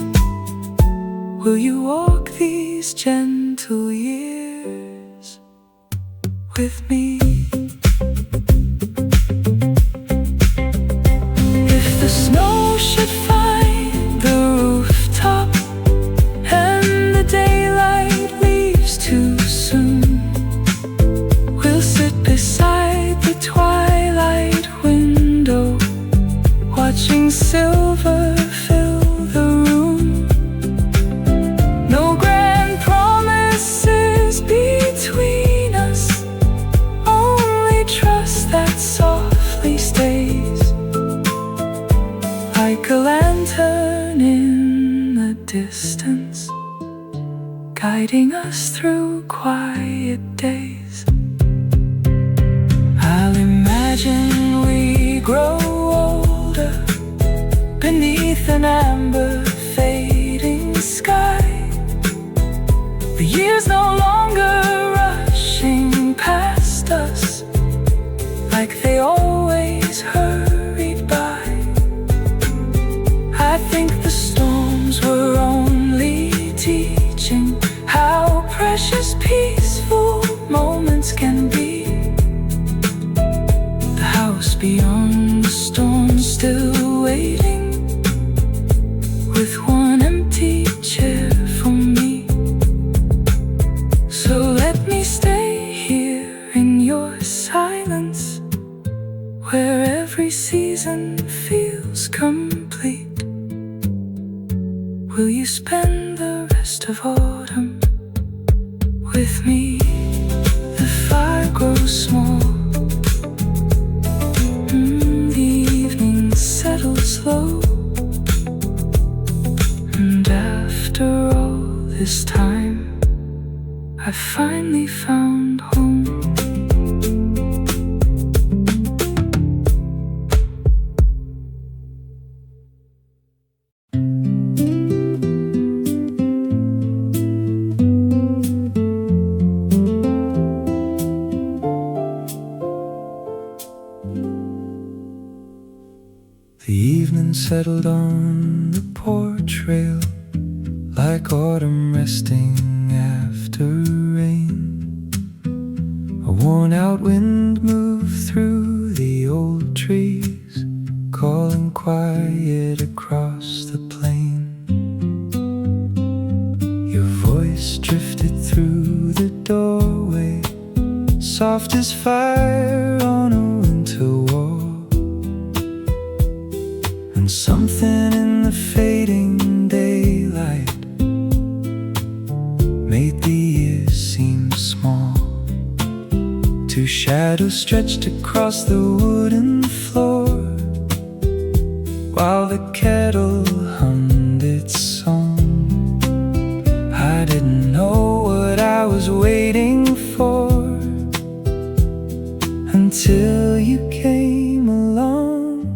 Will you walk these gentle years with me? If the snow should find the rooftop and the daylight leaves too soon, we'll sit beside the twilight window, watching silver fill the room. No grand promises between us, only trust that softly stays, like a lantern in the distance, guiding us through quiet days. I'll imagine we grow older beneath an amber fading sky, the years no longer rushing past us like they always hurried by. I think the storms were only teaching how precious peaceful moments can be. The house beyond the storm still waiting, with one empty chair for me. So let me stay here in your silence, where every season feels complete. Will you spend the rest of autumn with me? The fire grows small, the evening settles low, and after all this time, I finally found home. The evening settled on the porch rail, like autumn resting after rain. A worn-out wind moved through the old trees, calling quiet across the plain. Your voice drifted through the doorway, soft as fire on a winter wall. And something in the fading daylight made the years seem small. Two shadows stretched across the wooden floor, while the kettle hummed its song. I didn't know what I was waiting for until you came along.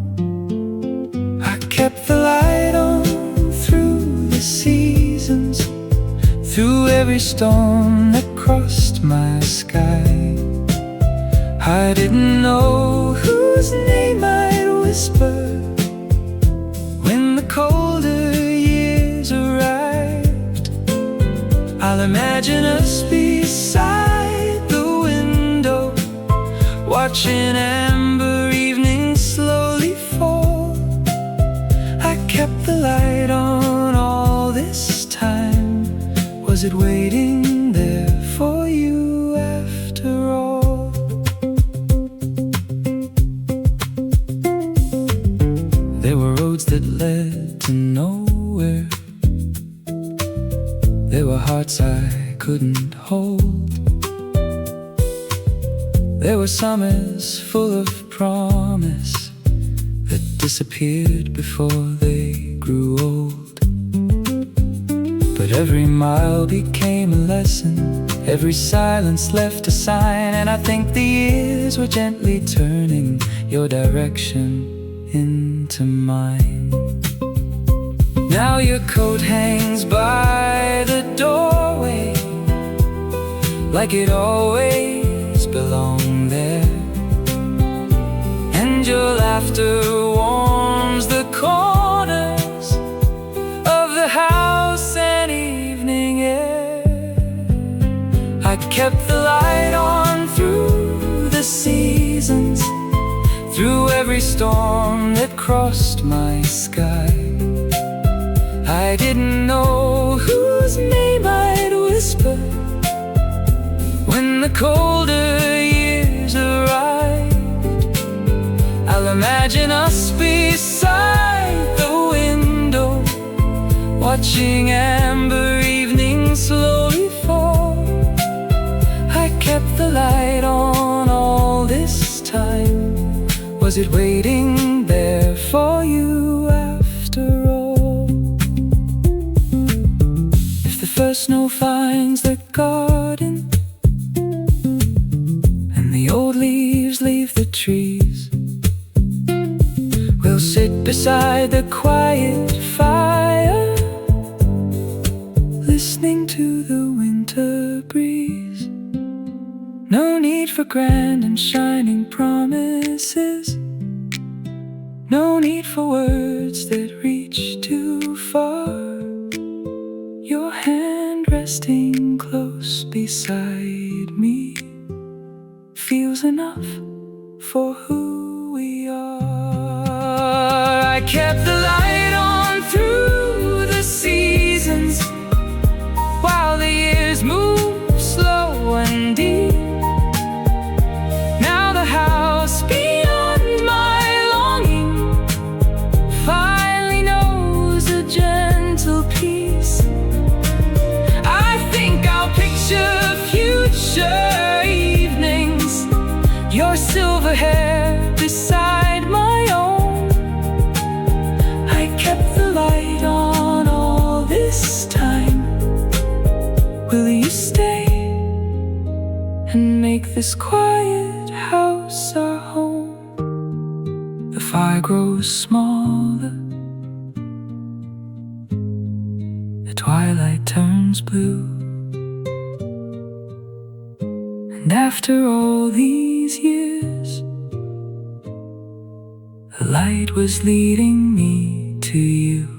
I kept the light on through the seasons, through every storm that crossed my sky. I didn't know whose name I'd whisper when the colder years arrived. I'll imagine us beside the window, watching amber evenings slowly fall. I kept the light on all this time. Was it waiting there for you after all? There were roads that led to nowhere. There were hearts I couldn't hold. There were summers full of promise that disappeared before they grew old. But every mile became a lesson, every silence left a sign, and I think the years were gently turning your direction into mine. Now your coat hangs by the doorway, like it always belonged there, and your laughter warms the corners of the house and evening air. I kept the light on through the seasons, through every storm that crossed my sky. I didn't know whose name I'd whisper when the colder years arrived. I'll imagine us beside the window, watching amber evenings slowly fall. I kept the light on all this time. Was it waiting there for you after all? If the first snow finds the garden and the old leaves leave the trees, we'll sit beside the quiet fire, listening to the winter breeze. No need for grand and shining promises, no need for words that reach too far. Your hand resting close beside me feels enough for who we are. I kept the light on through the seasons, while the years move slow and deep. Now the house beyond my longing finally knows a gentle peace. I think I'll picture future evenings, your silver hair beside my own. I kept the light on all this time. Will you stay and make this quiet house our home? The fire grows smaller, the twilight turns blue, and after all these years, the light was leading me to you.